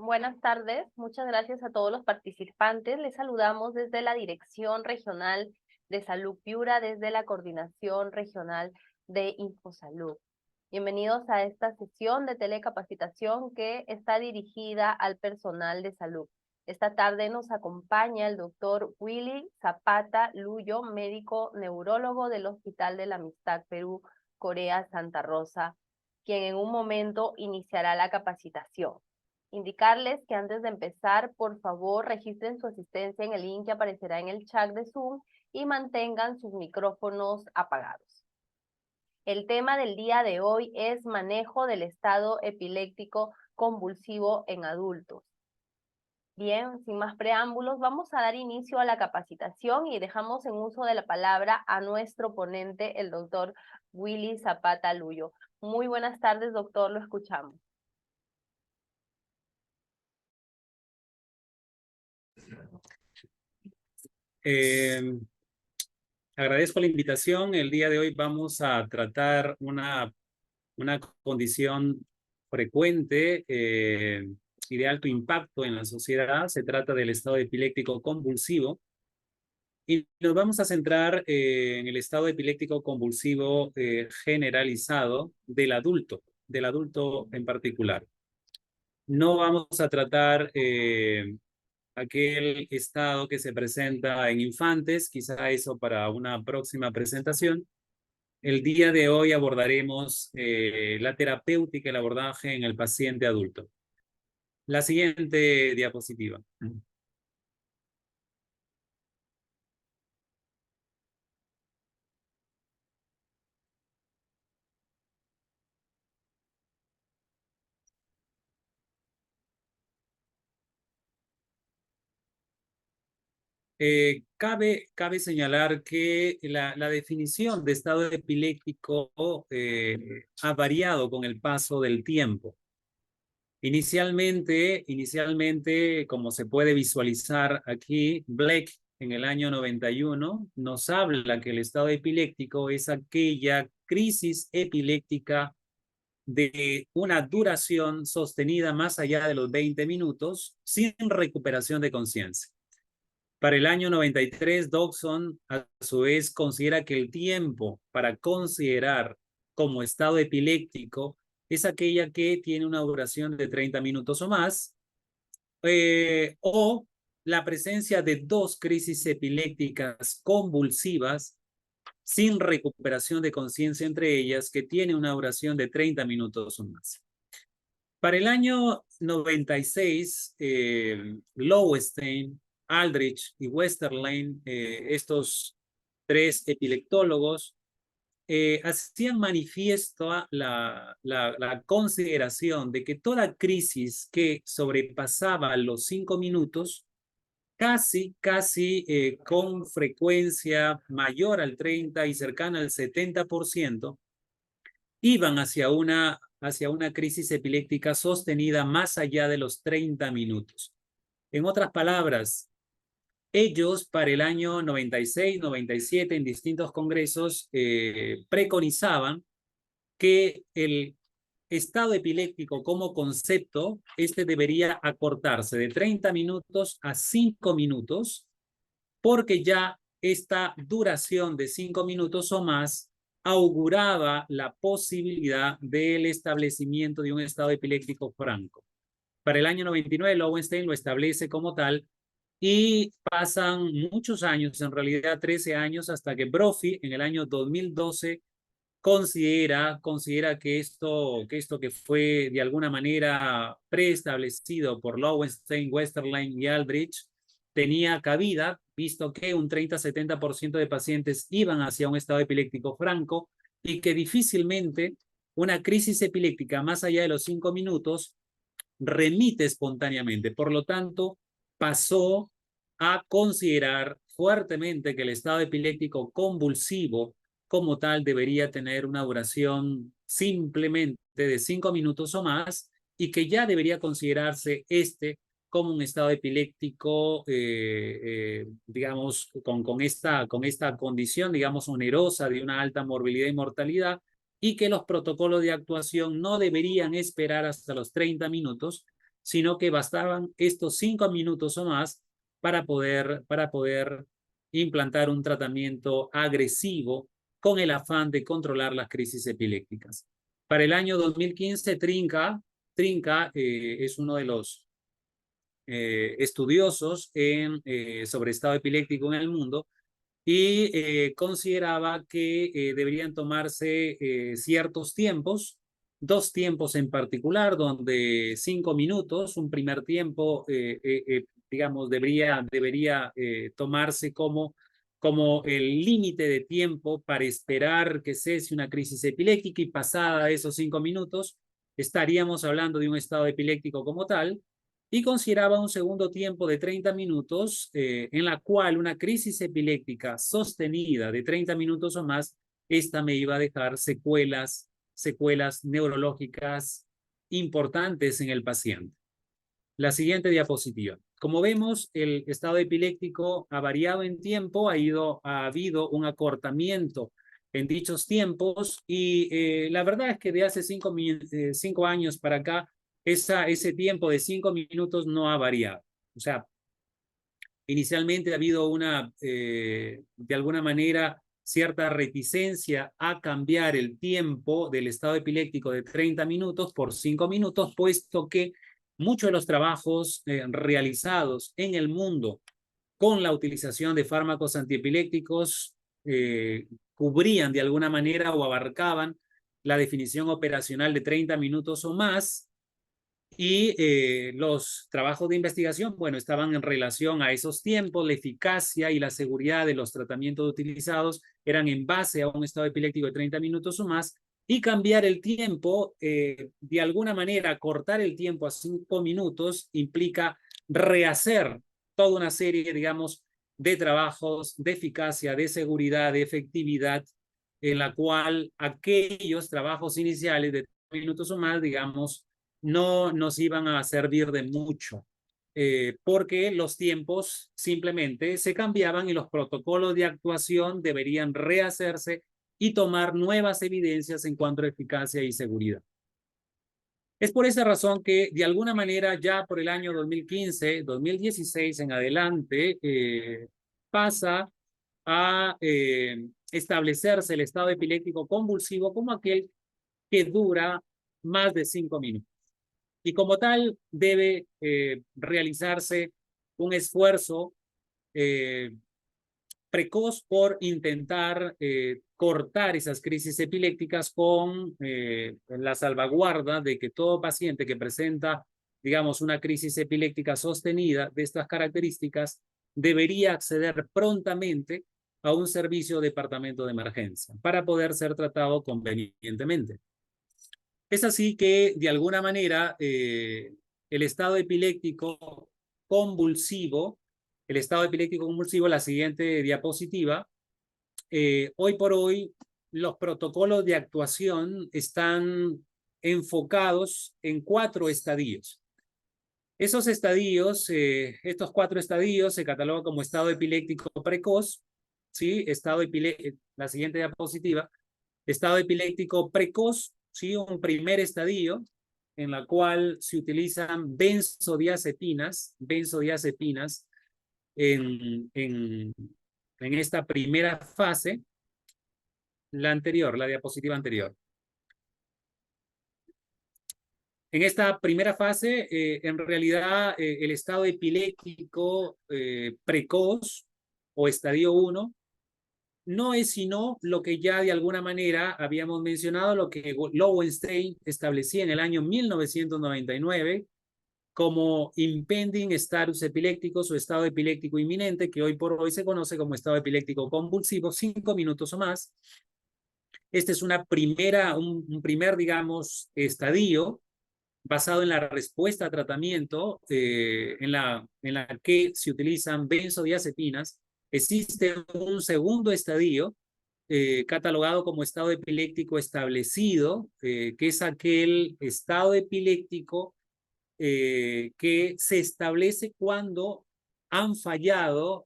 Buenas tardes, muchas gracias a todos los participantes. Les saludamos desde la Dirección Regional de Salud Piura, desde la Coordinación Regional de Infosalud. Bienvenidos a esta sesión de telecapacitación que está dirigida al personal de salud. Esta tarde nos acompaña el doctor Willy Zapata Luyo, médico neurólogo del Hospital de la Amistad Perú, Corea, Santa Rosa, quien en un momento iniciará la capacitación. Indicarles que antes de empezar, por favor, registren su asistencia en el link que aparecerá en el chat de Zoom y mantengan sus micrófonos apagados. El tema del día de hoy es manejo del estado epiléptico convulsivo en adultos. Bien, sin más preámbulos, vamos a dar inicio a la capacitación y dejamos en uso de la palabra a nuestro ponente, el doctor Willy Zapata Luyo. Muy buenas tardes, doctor, lo escuchamos. Agradezco la invitación. El día de hoy vamos a tratar una condición frecuente y de alto impacto en la sociedad. Se trata del estado epiléptico convulsivo. Y nos vamos a centrar en el estado epiléptico convulsivo generalizado del adulto en particular. No vamos a tratar aquel estado que se presenta en infantes, quizá eso para una próxima presentación. El día de hoy abordaremos la terapéutica y el abordaje en el paciente adulto. La siguiente diapositiva. Cabe señalar que la definición de estado epiléptico ha variado con el paso del tiempo. Inicialmente, como se puede visualizar aquí, Blake en el año 91 nos habla que el estado epiléptico es aquella crisis epiléptica de una duración sostenida más allá de los 20 minutos sin recuperación de conciencia. Para el año 93, Dodson a su vez considera que el tiempo para considerar como estado epiléptico es aquella que tiene una duración de 30 minutos o más, o la presencia de dos crisis epilépticas convulsivas sin recuperación de conciencia entre ellas, que tiene una duración de 30 minutos o más. Para el año 96, Lowenstein, Aldrich y Westerlein, estos tres epileptólogos, hacían manifiesto la consideración de que toda crisis que sobrepasaba los 5 minutos, casi con frecuencia mayor al 30 y cercana al 70%, iban hacia una crisis epiléptica sostenida más allá de los 30 minutos. En otras palabras, ellos para el año 96, 97 en distintos congresos preconizaban que el estado epiléptico como concepto, debería acortarse de 30 minutos a 5 minutos, porque ya esta duración de 5 minutos o más auguraba la posibilidad del establecimiento de un estado epiléptico franco. Para el año 99, Lowenstein lo establece como tal y pasan muchos años, en realidad 13 años, hasta que Brophy en el año 2012 considera que esto que fue de alguna manera preestablecido por Lowenstein, Westerlein y Aldrich tenía cabida, visto que un 30-70% de pacientes iban hacia un estado epiléptico franco y que difícilmente una crisis epiléptica más allá de los 5 minutos remite espontáneamente. Por lo tanto, pasó a considerar fuertemente que el estado epiléptico convulsivo como tal debería tener una duración simplemente de 5 minutos o más y que ya debería considerarse como un estado epiléptico, digamos, con esta condición, digamos, onerosa de una alta morbilidad y mortalidad, y que los protocolos de actuación no deberían esperar hasta los 30 minutos, sino que bastaban estos 5 minutos o más para poder implantar un tratamiento agresivo con el afán de controlar las crisis epilépticas. Para el año 2015, Trinca es uno de los estudiosos sobre estado epiléptico en el mundo y consideraba que deberían tomarse ciertos tiempos, 2 tiempos en particular, donde 5 minutos, un primer tiempo, digamos, debería tomarse como el límite de tiempo para esperar que cese una crisis epiléptica, y pasada esos 5 minutos estaríamos hablando de un estado epiléptico como tal, y consideraba un segundo tiempo de 30 minutos en la cual una crisis epiléptica sostenida de 30 minutos o más, esta me iba a dejar secuelas neurológicas importantes en el paciente. La siguiente diapositiva. Como vemos, el estado epiléptico ha variado en tiempo, ha habido un acortamiento en dichos tiempos, y la verdad es que de hace 5 años para acá, ese tiempo de 5 minutos no ha variado. O sea, inicialmente ha habido de alguna manera, cierta reticencia a cambiar el tiempo del estado epiléptico de 30 minutos por 5 minutos, puesto que muchos de los trabajos realizados en el mundo con la utilización de fármacos antiepilépticos cubrían de alguna manera o abarcaban la definición operacional de 30 minutos o más, y los trabajos de investigación, bueno, estaban en relación a esos tiempos. La eficacia y la seguridad de los tratamientos utilizados eran en base a un estado epiléptico de 30 minutos o más, y cambiar el tiempo, de alguna manera, cortar el tiempo a 5 minutos, implica rehacer toda una serie, digamos, de trabajos de eficacia, de seguridad, de efectividad, en la cual aquellos trabajos iniciales de 30 minutos o más, digamos, no nos iban a servir de mucho, porque los tiempos simplemente se cambiaban y los protocolos de actuación deberían rehacerse y tomar nuevas evidencias en cuanto a eficacia y seguridad. Es por esa razón que, de alguna manera, ya por el año 2015, 2016 en adelante, pasa a establecerse el estado epiléptico convulsivo como aquel que dura más de 5 minutos. Y como tal, debe realizarse un esfuerzo precoz por intentar cortar esas crisis epilépticas con la salvaguarda de que todo paciente que presenta, digamos, una crisis epiléptica sostenida de estas características debería acceder prontamente a un servicio de departamento de emergencia para poder ser tratado convenientemente. Es así que, de alguna manera, el estado epiléptico convulsivo, la siguiente diapositiva, hoy por hoy los protocolos de actuación están enfocados en 4 estadios. Esos estadios, estos 4 estadios se catalogan como estado epiléptico precoz, ¿sí? La siguiente diapositiva, estado epiléptico precoz, ¿sí? Un primer estadio en la cual se utilizan benzodiazepinas en esta primera fase. La diapositiva anterior. En esta primera fase, en realidad, el estado epiléptico precoz o estadio 1 no es sino lo que ya de alguna manera habíamos mencionado, lo que Lowenstein establecía en el año 1999 como impending status epilépticos o estado epiléptico inminente, que hoy por hoy se conoce como estado epiléptico convulsivo, 5 minutos o más. Este es un primer, digamos, estadio basado en la respuesta a tratamiento, en la que se utilizan benzodiazepinas. Existe un segundo estadio catalogado como estado epiléptico establecido, que es aquel estado epiléptico que se establece cuando ha fallado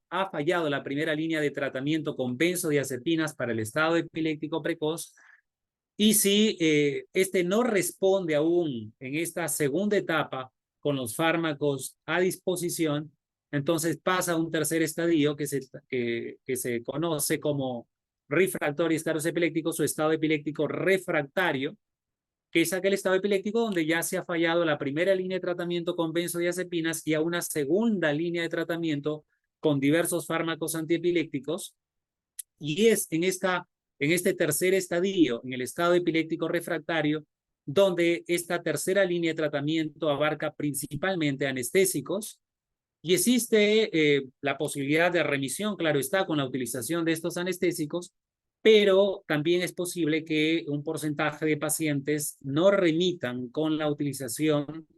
la primera línea de tratamiento con benzodiazepinas para el estado epiléptico precoz. Y si este no responde aún en esta segunda etapa con los fármacos a disposición, entonces pasa a un tercer estadio que se conoce como refractorio estados epilépticos o estado epiléptico refractario, que es aquel estado epiléptico donde ya se ha fallado la primera línea de tratamiento con benzodiazepinas y a una segunda línea de tratamiento con diversos fármacos antiepilépticos. Y es en este tercer estadio, en el estado epiléptico refractario, donde esta tercera línea de tratamiento abarca principalmente anestésicos y existe la posibilidad de remisión, claro está, con la utilización de estos anestésicos, pero también es posible que un porcentaje de pacientes no remitan con la utilización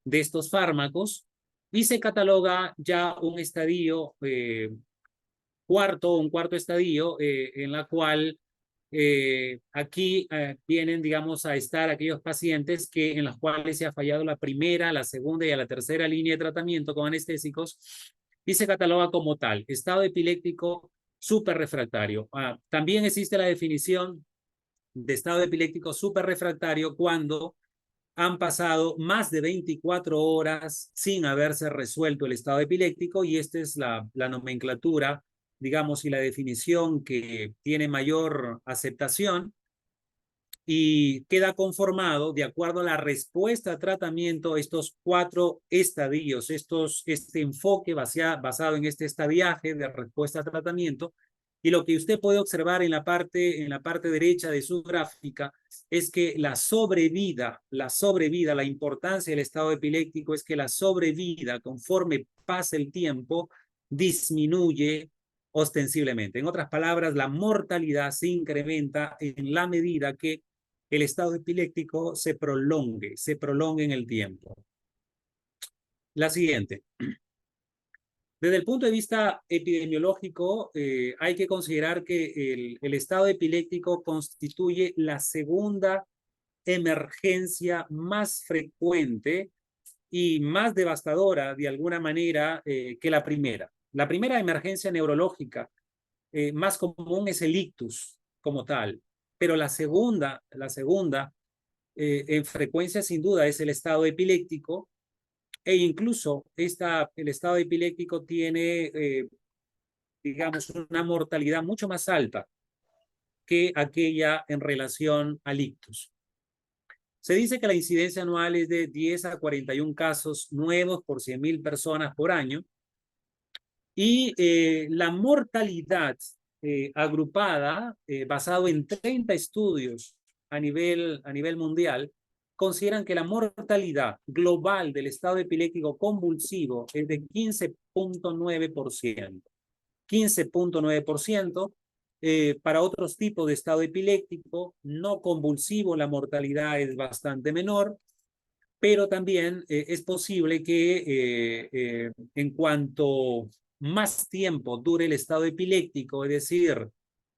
de estos fármacos y se cataloga ya un estadio un cuarto estadio en la cual aquí vienen, digamos, a estar aquellos pacientes en los cuales se ha fallado la primera, la segunda y la tercera línea de tratamiento con anestésicos y se cataloga como tal, estado epiléptico superrefractario. También existe la definición de estado epiléptico superrefractario cuando han pasado más de 24 horas sin haberse resuelto el estado epiléptico y esta es la nomenclatura, digamos, y la definición que tiene mayor aceptación y queda conformado de acuerdo a la respuesta a tratamiento estos 4 estadios, este enfoque basado en este estadiaje de respuesta a tratamiento. Y lo que usted puede observar en la parte derecha de su gráfica es que la sobrevida, la importancia del estado epiléptico es que la sobrevida, conforme pasa el tiempo, disminuye ostensiblemente. En otras palabras, la mortalidad se incrementa en la medida que el estado epiléptico se prolongue en el tiempo. La siguiente. Desde el punto de vista epidemiológico, hay que considerar que el estado epiléptico constituye la segunda emergencia más frecuente y más devastadora de alguna manera que la primera. La primera emergencia neurológica más común es el ictus como tal, pero la segunda en frecuencia sin duda es el estado epiléptico e incluso el estado epiléptico tiene, digamos, una mortalidad mucho más alta que aquella en relación al ictus. Se dice que la incidencia anual es de 10 a 41 casos nuevos por 100.000 personas por año y la mortalidad agrupada, basado en 30 estudios a nivel mundial, consideran que la mortalidad global del estado epiléptico convulsivo es de 15.9%. 15.9%. Para otros tipos de estado epiléptico no convulsivo, la mortalidad es bastante menor, pero también es posible que en cuanto más tiempo dure el estado epiléptico, es decir,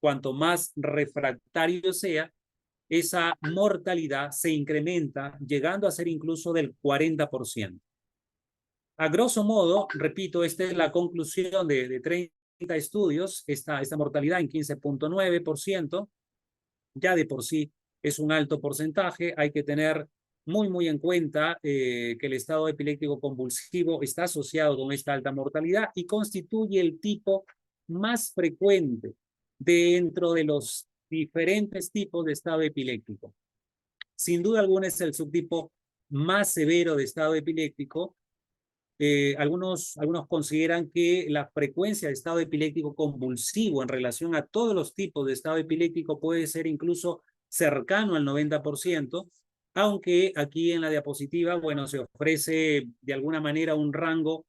cuanto más refractario sea, esa mortalidad se incrementa, llegando a ser incluso del 40%. A grosso modo, repito, esta es la conclusión de 30 estudios, esta mortalidad en 15.9%, ya de por sí es un alto porcentaje, hay que tener muy en cuenta que el estado epiléptico convulsivo está asociado con esta alta mortalidad y constituye el tipo más frecuente dentro de los diferentes tipos de estado epiléptico. Sin duda alguna es el subtipo más severo de estado epiléptico. Algunos consideran que la frecuencia de estado epiléptico convulsivo en relación a todos los tipos de estado epiléptico puede ser incluso cercano al 90%, aunque aquí en la diapositiva, bueno, se ofrece de alguna manera un rango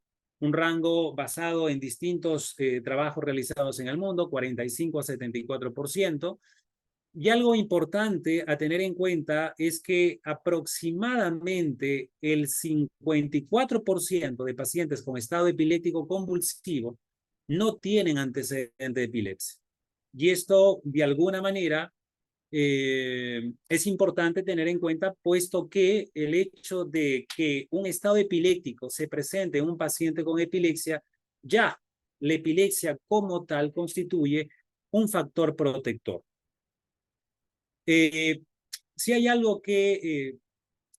basado en distintos trabajos realizados en el mundo, 45 a 74%. Y algo importante a tener en cuenta es que aproximadamente el 54% de pacientes con estado epiléptico convulsivo no tienen antecedente de epilepsia. Y esto, de alguna manera, es importante tener en cuenta, puesto que el hecho de que un estado epiléptico se presente en un paciente con epilepsia, ya la epilepsia como tal constituye un factor protector. Si hay algo que,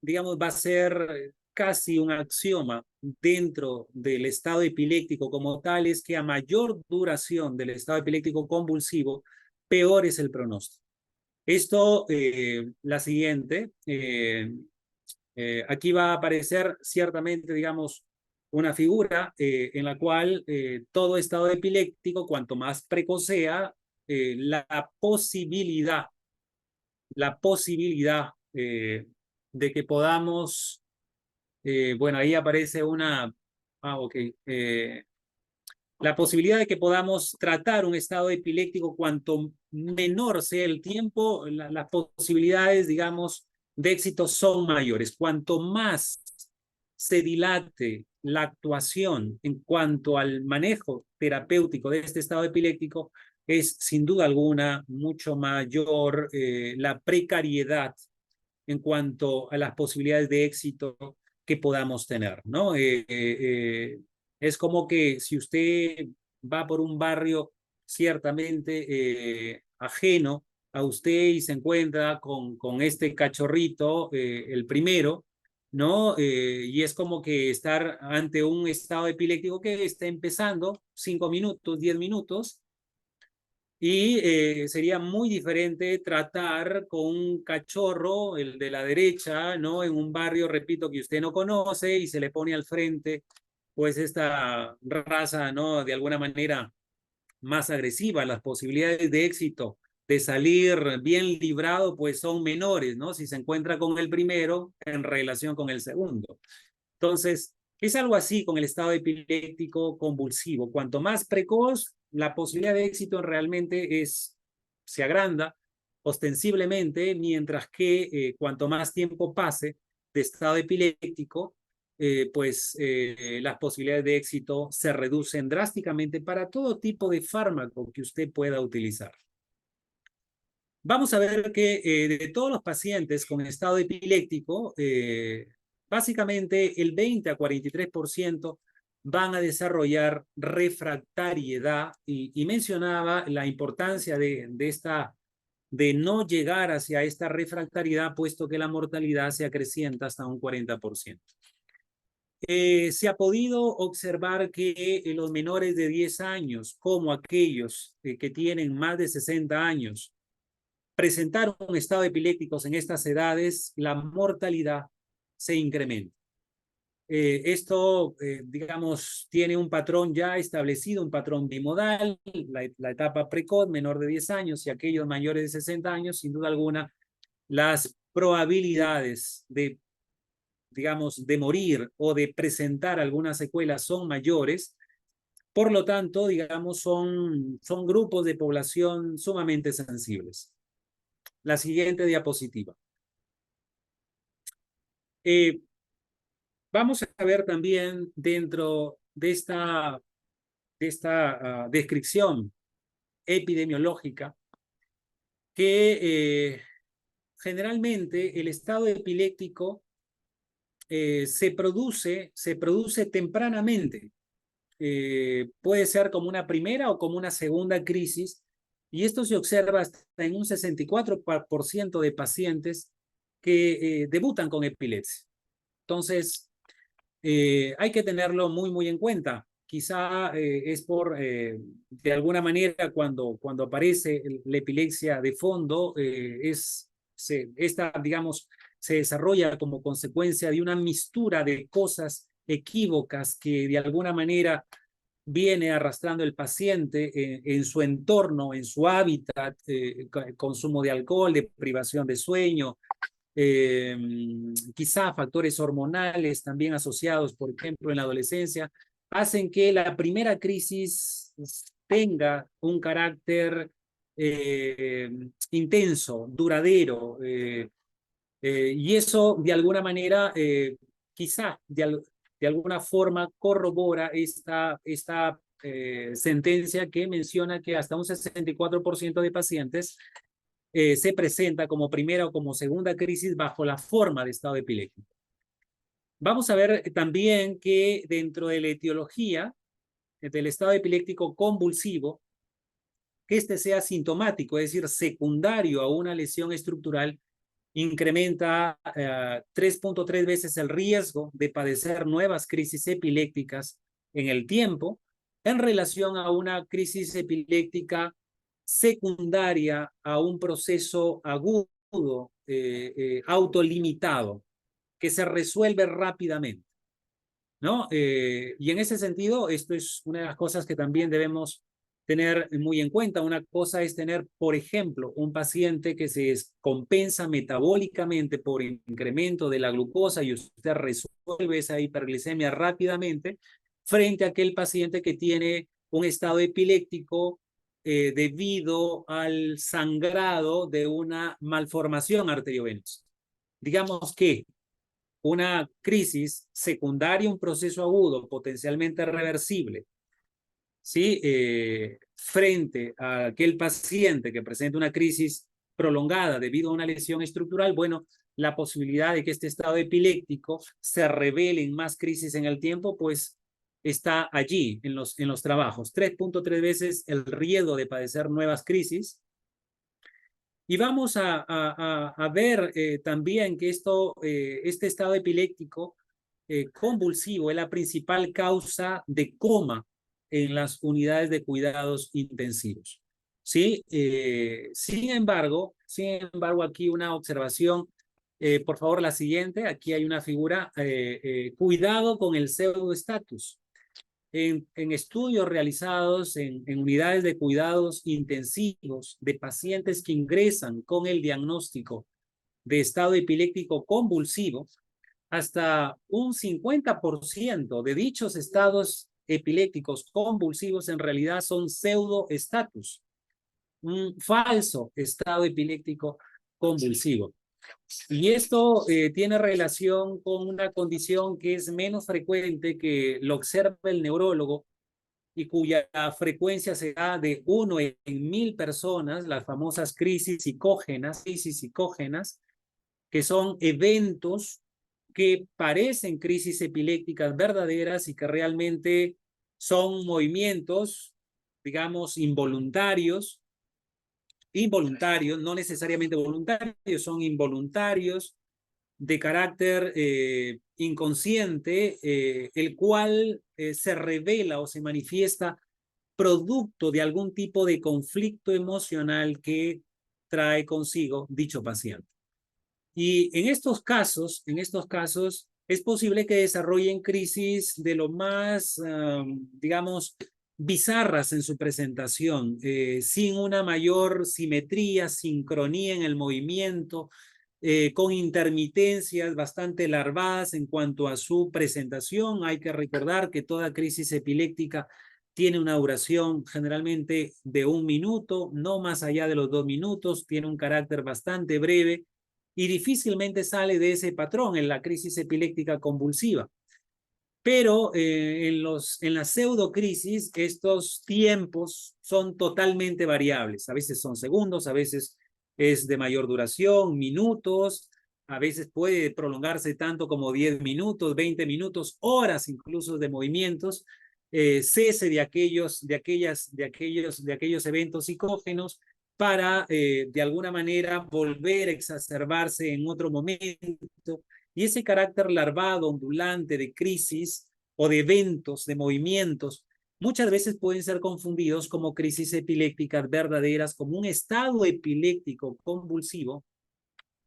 digamos, va a ser casi un axioma dentro del estado epiléptico como tal, es que a mayor duración del estado epiléptico convulsivo, peor es el pronóstico. Esto, la siguiente, aquí va a aparecer ciertamente, digamos, una figura en la cual todo estado epiléptico, cuanto más precoz sea, la posibilidad de que podamos, bueno, ahí aparece una, ok, la posibilidad de que podamos tratar un estado epiléptico cuanto menor sea el tiempo, las posibilidades, digamos, de éxito son mayores. Cuanto más se dilate la actuación en cuanto al manejo terapéutico de este estado epiléptico, es sin duda alguna mucho mayor la precariedad en cuanto a las posibilidades de éxito que podamos tener, ¿no? Es como que si usted va por un barrio ciertamente ajeno a usted y se encuentra con este cachorrito, el primero, ¿no? Y es como que estar ante un estado epiléptico que está empezando 5 minutos, 10 minutos, y sería muy diferente tratar con un cachorro, el de la derecha, ¿no? En un barrio, repito, que usted no conoce y se le pone al frente, pues esta raza, ¿no? De alguna manera más agresiva. Las posibilidades de éxito de salir bien librado, pues son menores, ¿no? Si se encuentra con el primero en relación con el segundo. Entonces, es algo así con el estado epiléptico convulsivo. Cuanto más precoz, la posibilidad de éxito realmente se agranda ostensiblemente, mientras que cuanto más tiempo pase de estado epiléptico, las posibilidades de éxito se reducen drásticamente para todo tipo de fármaco que usted pueda utilizar. Vamos a ver que de todos los pacientes con estado epiléptico, básicamente el 20 a 43% van a desarrollar refractariedad y mencionaba la importancia de no llegar hacia esta refractariedad, puesto que la mortalidad se acrecienta hasta un 40%. Se ha podido observar que los menores de 10 años, como aquellos que tienen más de 60 años, presentaron estados epilépticos en estas edades, la mortalidad se incrementa. Esto, digamos, tiene un patrón ya establecido, un patrón bimodal, la etapa precoz, menor de 10 años, y aquellos mayores de 60 años, sin duda alguna, las probabilidades de, digamos, de morir o de presentar algunas secuelas son mayores. Por lo tanto, digamos, son grupos de población sumamente sensibles. La siguiente diapositiva. Vamos a ver también dentro de esta descripción epidemiológica que generalmente el estado epiléptico se produce tempranamente. Puede ser como una primera o como una segunda crisis, y esto se observa hasta en un 64% de pacientes que debutan con epilepsia. Entonces, hay que tenerlo muy, muy en cuenta. Quizá es de alguna manera, cuando aparece la epilepsia de fondo, digamos, se desarrolla como consecuencia de una mistura de cosas equívocas que de alguna manera viene arrastrando el paciente en su entorno, en su hábitat, consumo de alcohol, de privación de sueño, quizá factores hormonales también asociados, por ejemplo, en la adolescencia, hacen que la primera crisis tenga un carácter intenso, duradero, y eso de alguna manera, quizá de alguna forma corrobora esta sentencia que menciona que hasta un 64% de pacientes se presenta como primera o como segunda crisis bajo la forma de estado epiléptico. Vamos a ver también que dentro de la etiología del estado epiléptico convulsivo, que este sea sintomático, es decir, secundario a una lesión estructural, incrementa 3.3 veces el riesgo de padecer nuevas crisis epilépticas en el tiempo en relación a una crisis epiléptica secundaria a un proceso agudo, autolimitado, que se resuelve rápidamente, ¿no? Y en ese sentido, esto es una de las cosas que también debemos tener muy en cuenta. Una cosa es tener, por ejemplo, un paciente que se compensa metabólicamente por incremento de la glucosa y usted resuelve esa hiperglicemia rápidamente, frente a aquel paciente que tiene un estado epiléptico debido al sangrado de una malformación arteriovenosa. Digamos que una crisis secundaria, un proceso agudo potencialmente reversible, ¿sí? Frente a aquel paciente que presenta una crisis prolongada debido a una lesión estructural, bueno, la posibilidad de que este estado epiléptico se revele en más crisis en el tiempo, pues está allí en los trabajos. 3.3 veces el riesgo de padecer nuevas crisis. Y vamos a ver también que este estado epiléptico convulsivo es la principal causa de coma en las unidades de cuidados intensivos. ¿Sí? Sin embargo, aquí una observación, por favor, la siguiente. Aquí hay una figura, cuidado con el pseudoestatus. En estudios realizados en unidades de cuidados intensivos de pacientes que ingresan con el diagnóstico de estado epiléptico convulsivo, hasta un 50% de dichos estados epilépticos convulsivos en realidad son pseudoestatus, un falso estado epiléptico convulsivo. Y esto tiene relación con una condición que es menos frecuente, que lo observa el neurólogo y cuya frecuencia se da de 1 en 1000 personas, las famosas crisis psicógenas, que son eventos que parecen crisis epilépticas verdaderas y que realmente son movimientos, digamos, involuntarios, no necesariamente voluntarios, son involuntarios, de carácter inconsciente, el cual se revela o se manifiesta producto de algún tipo de conflicto emocional que trae consigo dicho paciente. Y en estos casos, es posible que desarrollen crisis de lo más, digamos, bizarras en su presentación, sin una mayor simetría, sincronía en el movimiento, con intermitencias bastante larvadas en cuanto a su presentación. Hay que recordar que toda crisis epiléptica tiene una duración generalmente de 1 minuto, no más allá de los 2 minutos, tiene un carácter bastante breve y difícilmente sale de ese patrón en la crisis epiléptica convulsiva. Pero en la pseudocrisis, estos tiempos son totalmente variables. A veces son segundos, a veces es de mayor duración, minutos, a veces puede prolongarse tanto como 10 minutos, 20 minutos, horas incluso de movimientos, cese de aquellos eventos psicógenos para de alguna manera volver a exacerbarse en otro momento. Y ese carácter larvado, ondulante de crisis o de eventos, de movimientos, muchas veces pueden ser confundidos como crisis epilépticas verdaderas, como un estado epiléptico convulsivo,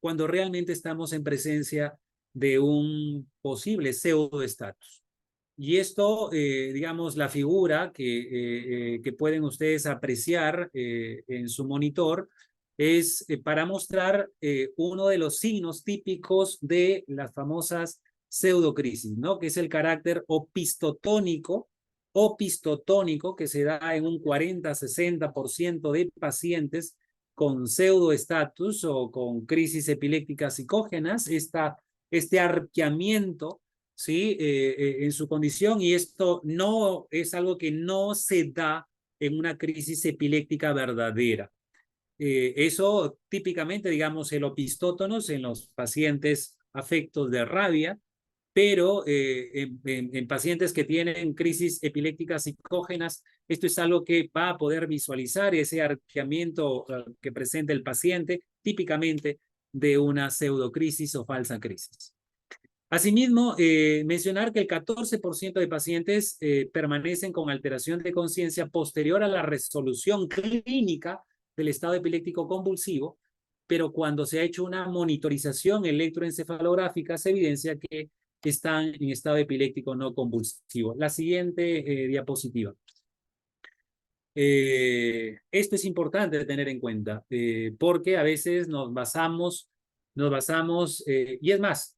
cuando realmente estamos en presencia de un posible pseudoestatus. Y esto, digamos, la figura que pueden ustedes apreciar en su monitor es para mostrar uno de los signos típicos de las famosas pseudocrisis, ¿no? Que es el carácter opistotónico que se da en un 40-60% de pacientes con pseudoestatus o con crisis epilépticas psicógenas, este arqueamiento, ¿sí? En su condición, y esto no es algo que no se da en una crisis epiléptica verdadera. Eso típicamente, digamos, el opistótonos en los pacientes afectos de rabia, pero en pacientes que tienen crisis epilépticas psicógenas, esto es algo que va a poder visualizar ese arqueamiento que presenta el paciente, típicamente de una pseudocrisis o falsa crisis. Asimismo, mencionar que el 14% de pacientes permanecen con alteración de conciencia posterior a la resolución clínica del estado epiléptico convulsivo, pero cuando se ha hecho una monitorización electroencefalográfica se evidencia que están en estado epiléptico no convulsivo. La siguiente diapositiva. Esto es importante tener en cuenta, porque a veces nos basamos, y es más,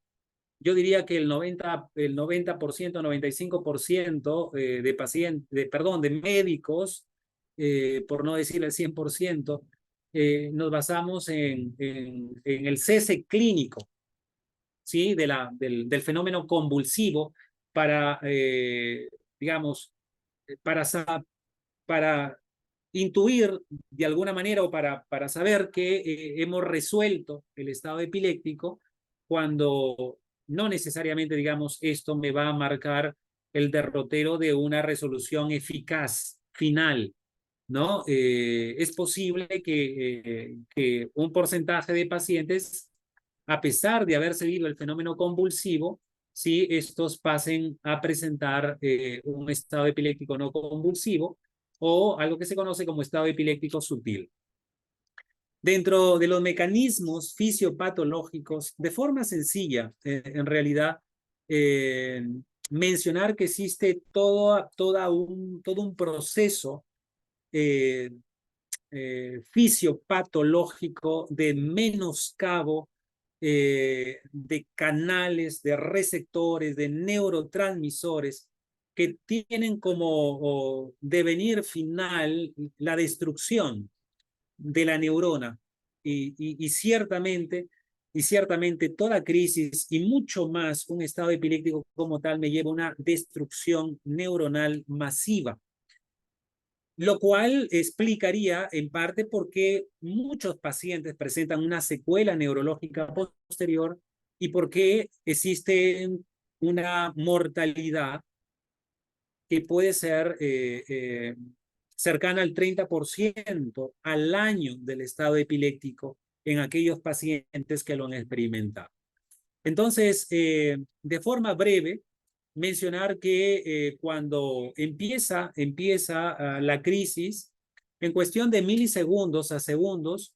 yo diría que el 90%, 95% de pacientes, de médicos, por no decir el 100%, nos basamos en el cese clínico, ¿sí? Del fenómeno convulsivo para, digamos, para intuir de alguna manera o para saber que hemos resuelto el estado epiléptico cuando no necesariamente, digamos, esto me va a marcar el derrotero de una resolución eficaz, final, ¿no? Es posible que un porcentaje de pacientes, a pesar de haber seguido el fenómeno convulsivo, si estos pasen a presentar un estado epiléptico no convulsivo o algo que se conoce como estado epiléptico sutil. Dentro de los mecanismos fisiopatológicos, de forma sencilla, en realidad, mencionar que existe todo un proceso fisiopatológico de menoscabo de canales, de receptores, de neurotransmisores que tienen como devenir final la destrucción de la neurona y ciertamente toda crisis y mucho más un estado epiléptico como tal me lleva a una destrucción neuronal masiva, lo cual explicaría en parte por qué muchos pacientes presentan una secuela neurológica posterior y por qué existe una mortalidad que puede ser cercana al 30% al año del estado epiléptico en aquellos pacientes que lo han experimentado. Entonces, de forma breve, mencionar que cuando empieza la crisis, en cuestión de milisegundos a segundos,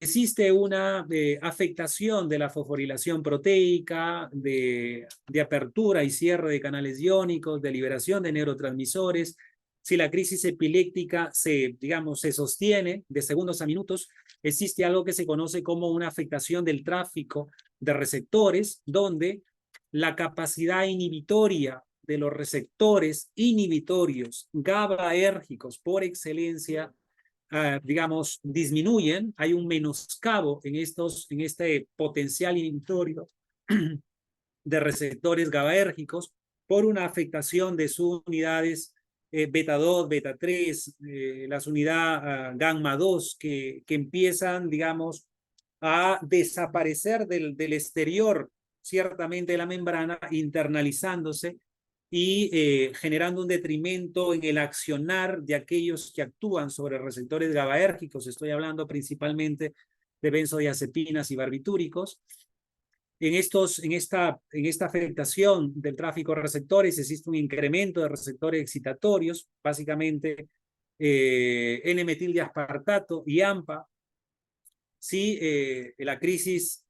existe una afectación de la fosforilación proteica, de apertura y cierre de canales iónicos, de liberación de neurotransmisores. Si la crisis epiléptica se sostiene de segundos a minutos, existe algo que se conoce como una afectación del tráfico de receptores, donde la capacidad inhibitoria de los receptores inhibitorios GABAérgicos por excelencia, disminuyen. Hay un menoscabo en este potencial inhibitorio de receptores GABAérgicos por una afectación de sus unidades beta 2, beta 3, las unidades gamma 2 que empiezan, a desaparecer del exterior, ciertamente de la membrana, internalizándose y generando un detrimento en el accionar de aquellos que actúan sobre receptores GABAérgicos. Estoy hablando principalmente de benzodiazepinas y barbitúricos. En esta afectación del tráfico de receptores existe un incremento de receptores excitatorios, básicamente N-metildiaspartato y AMPA. Si la crisis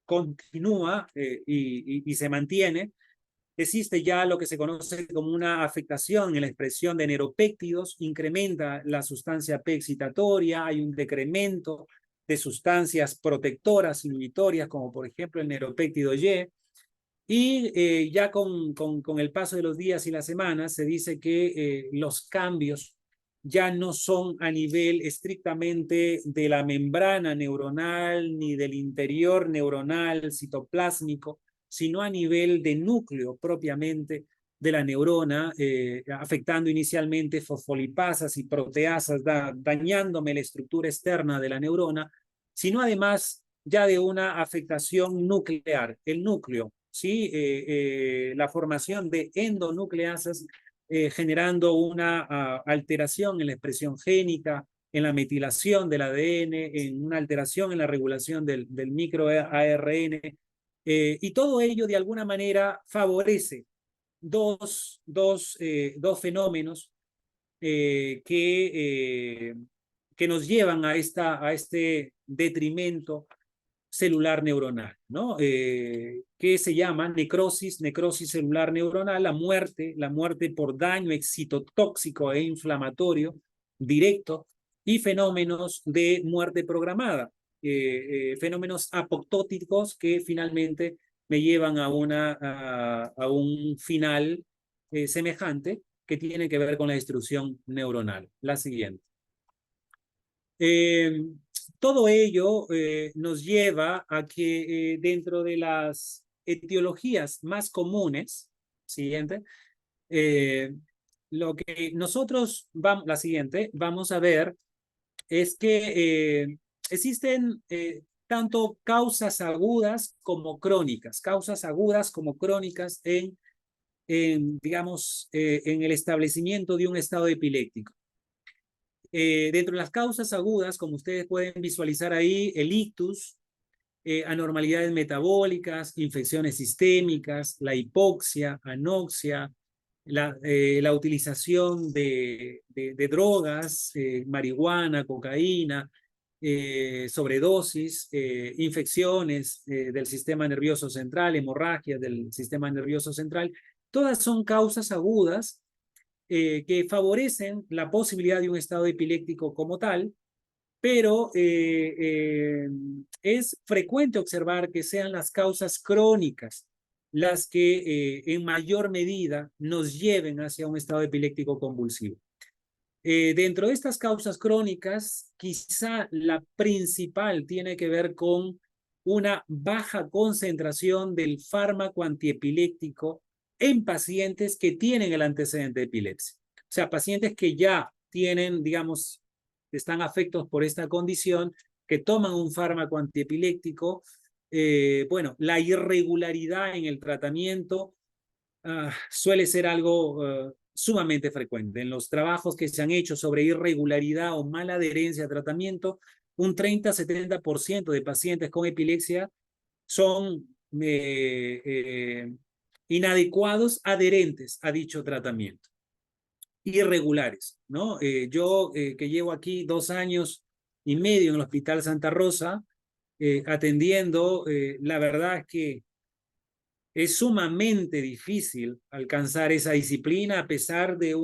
continúa y se mantiene, existe ya lo que se conoce como una afectación en la expresión de neuropéptidos, incrementa la sustancia P excitatoria, hay un decremento de sustancias protectoras, inhibitorias, como por ejemplo el neuropéptido y ya con el paso de los días y las semanas se dice que los cambios ya no son a nivel estrictamente de la membrana neuronal ni del interior neuronal citoplásmico, sino a nivel de núcleo propiamente de la neurona, afectando inicialmente fosfolipasas y proteasas, dañándome la estructura externa de la neurona, sino además ya de una afectación nuclear, el núcleo, ¿sí? La formación de endonucleasas generando una alteración en la expresión génica, en la metilación del ADN, en una alteración en la regulación del microARN, y todo ello de alguna manera favorece dos fenómenos que nos llevan a este detrimento celular neuronal, ¿no? Que se llama necrosis celular neuronal, la muerte por daño excitotóxico e inflamatorio directo, y fenómenos de muerte programada, fenómenos apoptóticos que finalmente me llevan a un final semejante que tiene que ver con la destrucción neuronal. La siguiente. Todo ello nos lleva a que dentro de las etiologías más comunes, siguiente, lo que nosotros vamos, la siguiente, vamos a ver es que existen tanto causas agudas como crónicas digamos, en el establecimiento de un estado epiléptico. Dentro de las causas agudas, como ustedes pueden visualizar ahí, el ictus, anormalidades metabólicas, infecciones sistémicas, la hipoxia, anoxia, la utilización de drogas, marihuana, cocaína, sobredosis, infecciones del sistema nervioso central, hemorragias del sistema nervioso central, todas son causas agudas que favorecen la posibilidad de un estado epiléptico como tal, pero es frecuente observar que sean las causas crónicas las que en mayor medida nos lleven hacia un estado epiléptico convulsivo. Dentro de estas causas crónicas, quizá la principal tiene que ver con una baja concentración del fármaco antiepiléptico en pacientes que tienen el antecedente de epilepsia. O sea, pacientes que ya tienen, digamos, están afectados por esta condición, que toman un fármaco antiepiléptico. Bueno, la irregularidad en el tratamiento suele ser algo sumamente frecuente. En los trabajos que se han hecho sobre irregularidad o mala adherencia a tratamiento, un 30-70% de pacientes con epilepsia son inadecuados, adherentes a dicho tratamiento, irregulares, ¿no? Yo que llevo aquí 2 años y medio en el Hospital Santa Rosa, atendiendo, la verdad es que es sumamente difícil alcanzar esa disciplina a pesar de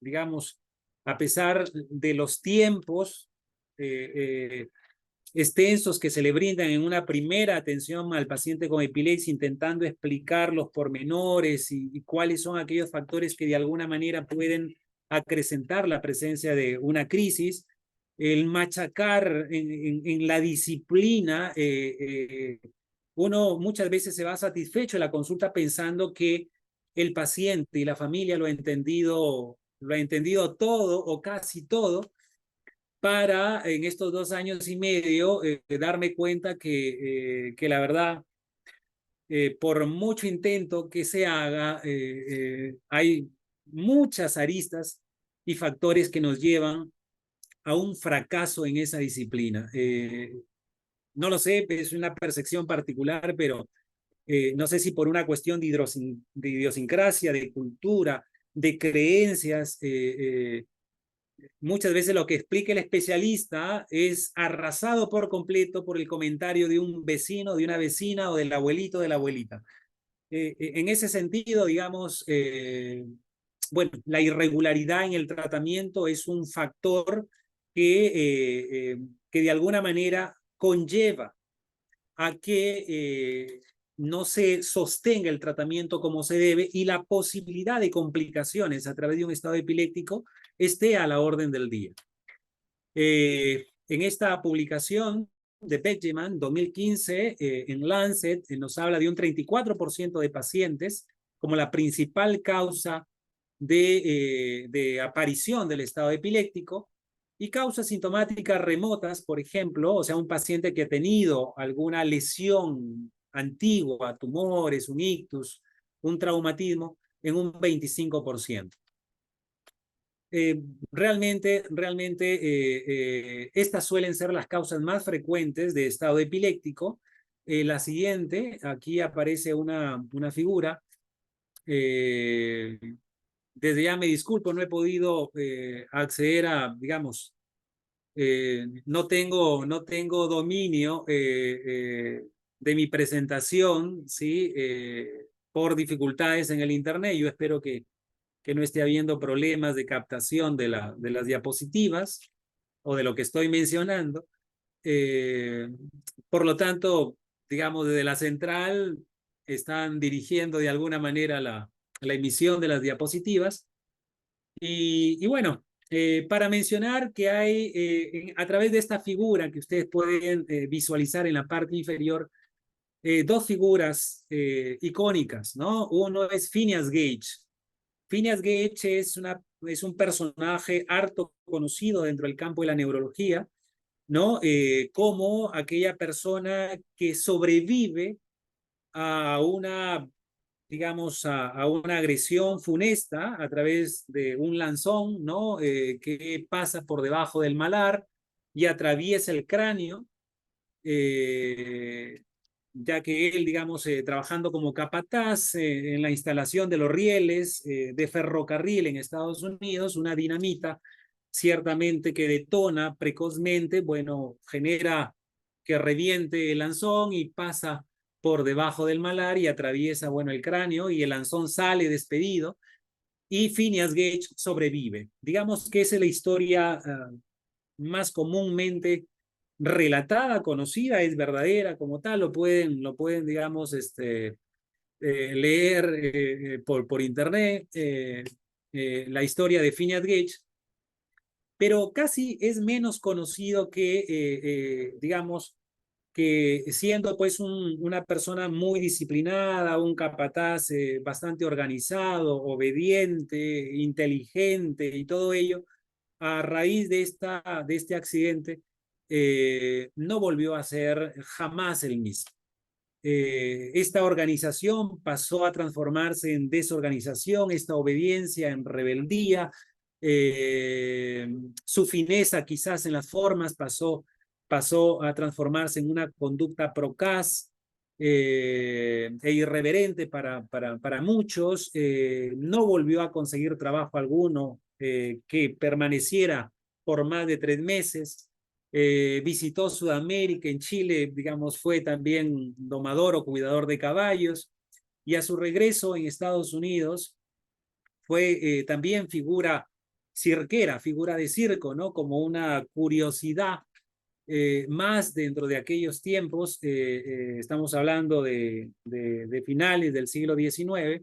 digamos, a pesar de los tiempos extensos que se le brindan en una primera atención al paciente con epilepsia, intentando explicar los pormenores y cuáles son aquellos factores que de alguna manera pueden acrecentar la presencia de una crisis. El machacar en la disciplina, uno muchas veces se va satisfecho en la consulta pensando que el paciente y la familia lo ha entendido todo o casi todo, para en estos 2 años y medio darme cuenta que la verdad, por mucho intento que se haga, hay muchas aristas y factores que nos llevan a un fracaso en esa disciplina. No lo sé, es una percepción particular, pero no sé si por una cuestión de idiosincrasia, de cultura, de creencias, muchas veces lo que explica el especialista es arrasado por completo por el comentario de un vecino, de una vecina o del abuelito, de la abuelita. En ese sentido, digamos, bueno, la irregularidad en el tratamiento es un factor que de alguna manera conlleva a que no se sostenga el tratamiento como se debe y la posibilidad de complicaciones a través de un estado epiléptico esté a la orden del día. En esta publicación de Benjamin 2015 en Lancet nos habla de un 34% de pacientes como la principal causa de aparición del estado epiléptico, y causas sintomáticas remotas, por ejemplo, o sea, un paciente que ha tenido alguna lesión antigua, tumores, un ictus, un traumatismo, en un 25%. realmente estas suelen ser las causas más frecuentes de estado epiléptico. La siguiente, aquí aparece una figura. Desde ya me disculpo, no he podido acceder a, digamos, no tengo dominio de mi presentación, ¿sí? Por dificultades en el internet. Yo espero que no esté habiendo problemas de captación de las diapositivas o de lo que estoy mencionando. Por lo tanto, digamos, desde la central están dirigiendo de alguna manera la emisión de las diapositivas. Y bueno, para mencionar que hay, a través de esta figura que ustedes pueden visualizar en la parte inferior, dos figuras icónicas, ¿no? Uno es Phineas Gage. Phineas Gage es un personaje harto conocido dentro del campo de la neurología, ¿no? Como aquella persona que sobrevive a una, digamos, a una agresión funesta a través de un lanzón, ¿no? Que pasa por debajo del malar y atraviesa el cráneo, eh, ya que él, digamos, trabajando como capataz en la instalación de los rieles de ferrocarril en Estados Unidos, una dinamita ciertamente que detona precozmente, bueno, genera que reviente el lanzón y pasa por debajo del malar y atraviesa, bueno, el cráneo y el lanzón sale despedido y Phineas Gage sobrevive. Digamos que esa es la historia más comúnmente relatada, conocida, es verdadera como tal, lo pueden digamos, leer por internet, la historia de Phineas Gage, pero casi es menos conocido que, digamos, que siendo pues una persona muy disciplinada, un capataz bastante organizado, obediente, inteligente y todo ello, a raíz de este accidente, no volvió a ser jamás el mismo. Esta organización pasó a transformarse en desorganización, esta obediencia en rebeldía, su fineza quizás en las formas pasó a transformarse en una conducta procaz e irreverente para muchos. No volvió a conseguir trabajo alguno que permaneciera por más de 3 meses. Visitó Sudamérica, en Chile, digamos, fue también domador o cuidador de caballos, y a su regreso en Estados Unidos fue también figura cirquera, figura de circo, ¿no? Como una curiosidad más dentro de aquellos tiempos, estamos hablando de finales del siglo XIX,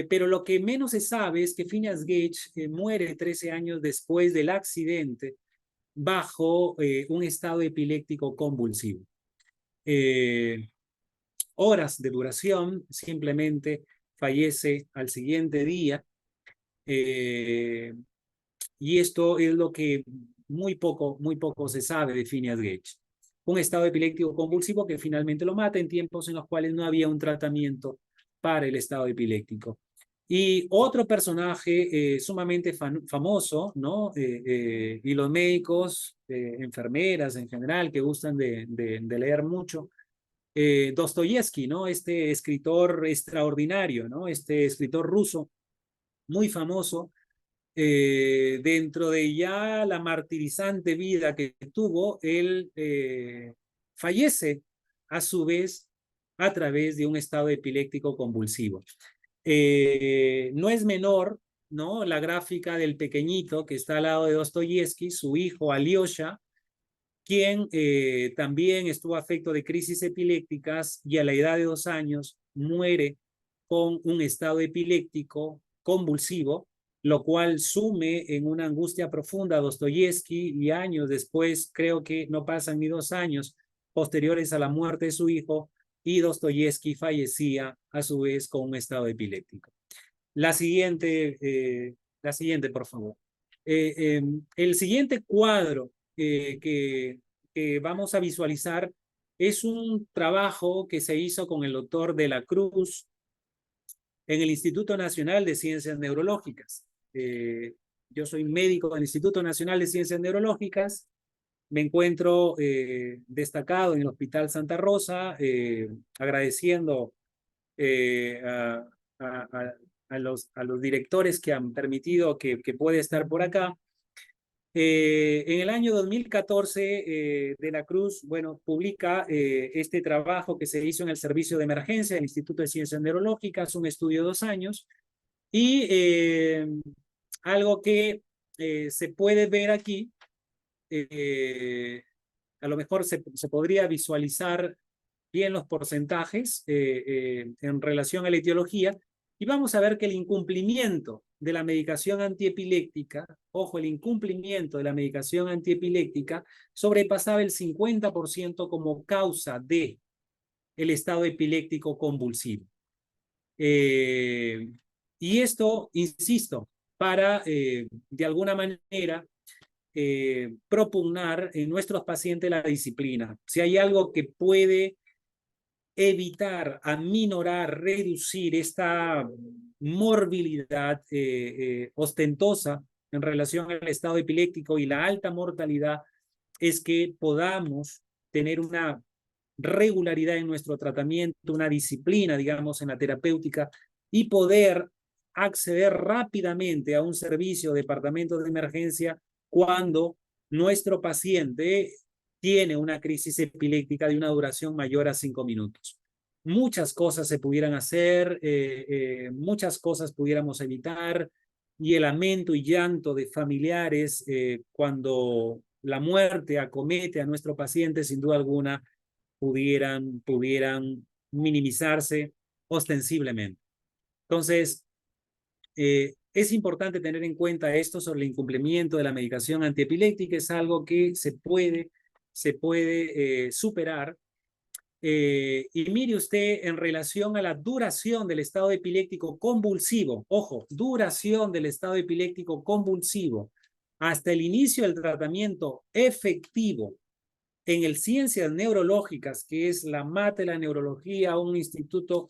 pero lo que menos se sabe es que Phineas Gage muere 13 años después del accidente bajo un estado epiléptico convulsivo. Horas de duración, simplemente fallece al siguiente día. Y esto es lo que muy poco se sabe de Phineas Gage. Un estado epiléptico convulsivo que finalmente lo mata en tiempos en los cuales no había un tratamiento para el estado epiléptico. Y otro personaje sumamente famoso, ¿no? Y los médicos, enfermeras en general, que gustan de leer mucho, Dostoyevsky, ¿no? Este escritor extraordinario, ¿no? Este escritor ruso muy famoso, dentro de ya la martirizante vida que tuvo, él fallece a su vez a través de un estado epiléptico convulsivo. No es menor, ¿no? La gráfica del pequeñito que está al lado de Dostoyevsky, su hijo Alyosha, quien también estuvo afecto de crisis epilépticas y a la edad de 2 años muere con un estado epiléptico convulsivo, lo cual sume en una angustia profunda a Dostoyevsky, y años después, creo que no pasan ni 2 años posteriores a la muerte de su hijo, y Dostoyevsky fallecía a su vez con un estado epiléptico. La siguiente, por favor. El siguiente cuadro que vamos a visualizar es un trabajo que se hizo con el doctor de la Cruz en el Instituto Nacional de Ciencias Neurológicas. Yo soy médico del Instituto Nacional de Ciencias Neurológicas. Me encuentro destacado en el Hospital Santa Rosa, agradeciendo a, a, a los directores que han permitido que pueda estar por acá. En el año 2014, De la Cruz, bueno, publica este trabajo que se hizo en el Servicio de Emergencia del Instituto de Ciencias Neurológicas, un estudio de 2 años, y algo que se puede ver aquí, a lo mejor se podría visualizar bien los porcentajes en relación a la etiología, y vamos a ver que el incumplimiento de la medicación antiepiléptica, ojo, el incumplimiento de la medicación antiepiléptica sobrepasaba el 50% como causa de el estado epiléptico convulsivo. Y esto, insisto, para de alguna manera propugnar en nuestros pacientes la disciplina. Si hay algo que puede evitar, aminorar, reducir esta morbilidad ostentosa en relación al estado epiléptico y la alta mortalidad, es que podamos tener una regularidad en nuestro tratamiento, una disciplina, digamos, en la terapéutica, y poder acceder rápidamente a un servicio de departamento de emergencia cuando nuestro paciente tiene una crisis epiléptica de una duración mayor a 5 minutos. Muchas cosas se pudieran hacer, muchas cosas pudiéramos evitar, y el lamento y llanto de familiares cuando la muerte acomete a nuestro paciente, sin duda alguna, pudieran minimizarse ostensiblemente. Entonces, es importante tener en cuenta esto sobre el incumplimiento de la medicación antiepiléptica. Es algo que se puede superar. Y mire usted, en relación a la duración del estado epiléptico convulsivo, ojo, duración del estado epiléptico convulsivo hasta el inicio del tratamiento efectivo en el Ciencias Neurológicas, que es la mata de la neurología, un instituto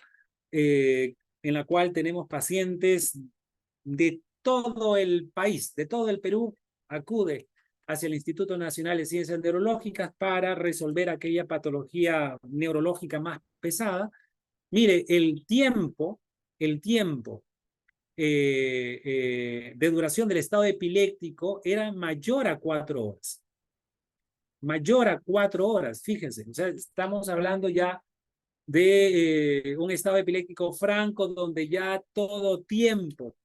en la cual tenemos pacientes de todo el país, de todo el Perú, acude hacia el Instituto Nacional de Ciencias Neurológicas para resolver aquella patología neurológica más pesada. Mire, el tiempo de duración del estado epiléptico era mayor a 4 horas. Mayor a 4 horas, fíjense. O sea, estamos hablando ya de un estado epiléptico franco donde ya todo tiempo,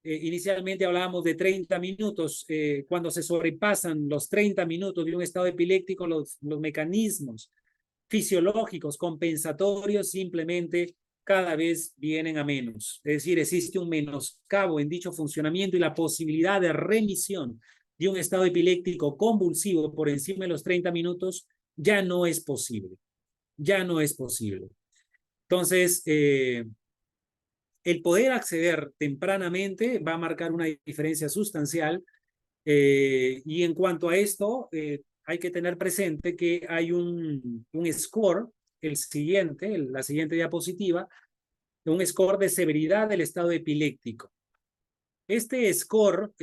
inicialmente hablábamos de 30 minutos, cuando se sobrepasan los 30 minutos de un estado epiléptico, los mecanismos fisiológicos compensatorios simplemente cada vez vienen a menos. Es decir, existe un menoscabo en dicho funcionamiento y la posibilidad de remisión de un estado epiléptico convulsivo por encima de los 30 minutos ya no es posible. Ya no es posible. Entonces, el poder acceder tempranamente va a marcar una diferencia sustancial. Y en cuanto a esto, hay que tener presente que hay un score, la siguiente diapositiva, un score de severidad del estado epiléptico. Este score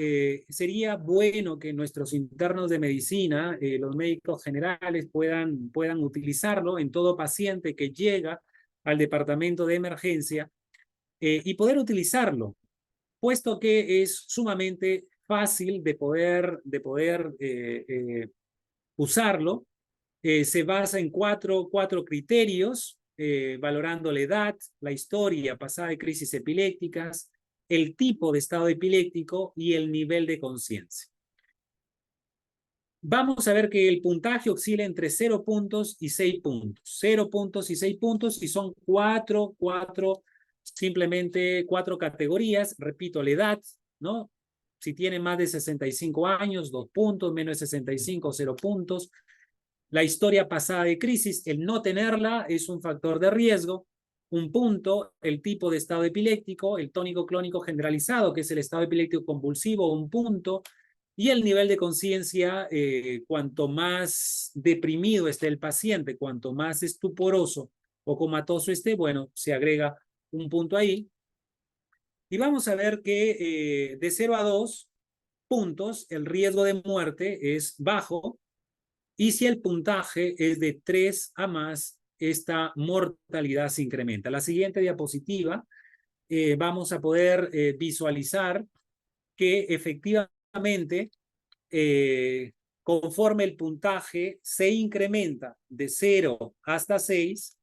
sería bueno que nuestros internos de medicina, los médicos generales, puedan utilizarlo en todo paciente que llega al departamento de emergencia y poder utilizarlo, puesto que es sumamente fácil de poder usarlo. Se basa en cuatro criterios, valorando la edad, la historia pasada de crisis epilépticas, el tipo de estado epiléptico y el nivel de conciencia. Vamos a ver que el puntaje oscila entre 0 puntos y 6 puntos. 0 puntos y 6 puntos, y son simplemente cuatro categorías. Repito, la edad, ¿no? Si tiene más de 65 años, 2 puntos, menos de 65, 0 puntos. La historia pasada de crisis, el no tenerla es un factor de riesgo, 1 punto. El tipo de estado epiléptico, el tónico clónico generalizado, que es el estado epiléptico convulsivo, 1 punto. Y el nivel de conciencia, cuanto más deprimido esté el paciente, cuanto más estuporoso o comatoso esté, bueno, se agrega 1 punto ahí. Y vamos a ver que de 0 a 2, puntos, el riesgo de muerte es bajo, y si el puntaje es de 3 a más, esta mortalidad se incrementa. La siguiente diapositiva, vamos a poder visualizar que efectivamente, conforme el puntaje se incrementa de 0 hasta 6,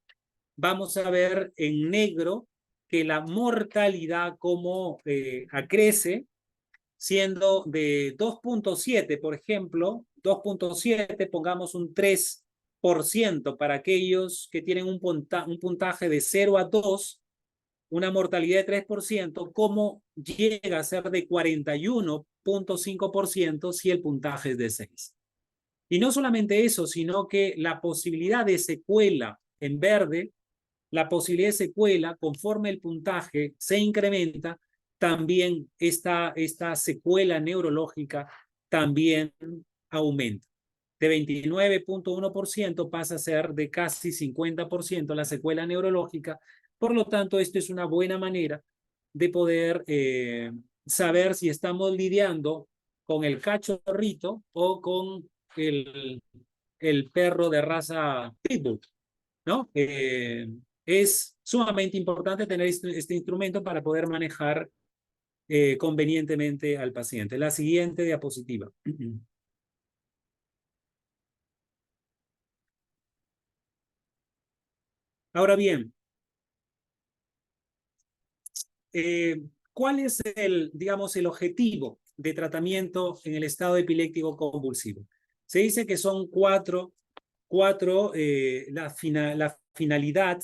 vamos a ver en negro que la mortalidad como acrece, siendo de 2.7, por ejemplo, 2.7, pongamos un 3% para aquellos que tienen un puntaje de 0 a 2, una mortalidad de 3%, como llega a ser de 41.5% si el puntaje es de 6. Y no solamente eso, sino que la posibilidad de secuela en verde, la posibilidad de secuela, conforme el puntaje se incrementa, también esta secuela neurológica también aumenta. De 29.1% pasa a ser de casi 50% la secuela neurológica. Por lo tanto, esto es una buena manera de poder saber si estamos lidiando con el cachorrito o con el perro de raza pitbull, ¿no? Es sumamente importante tener este instrumento para poder manejar convenientemente al paciente. La siguiente diapositiva. Ahora bien, ¿cuál es digamos, el objetivo de tratamiento en el estado epiléptico convulsivo? Se dice que son cuatro la finalidad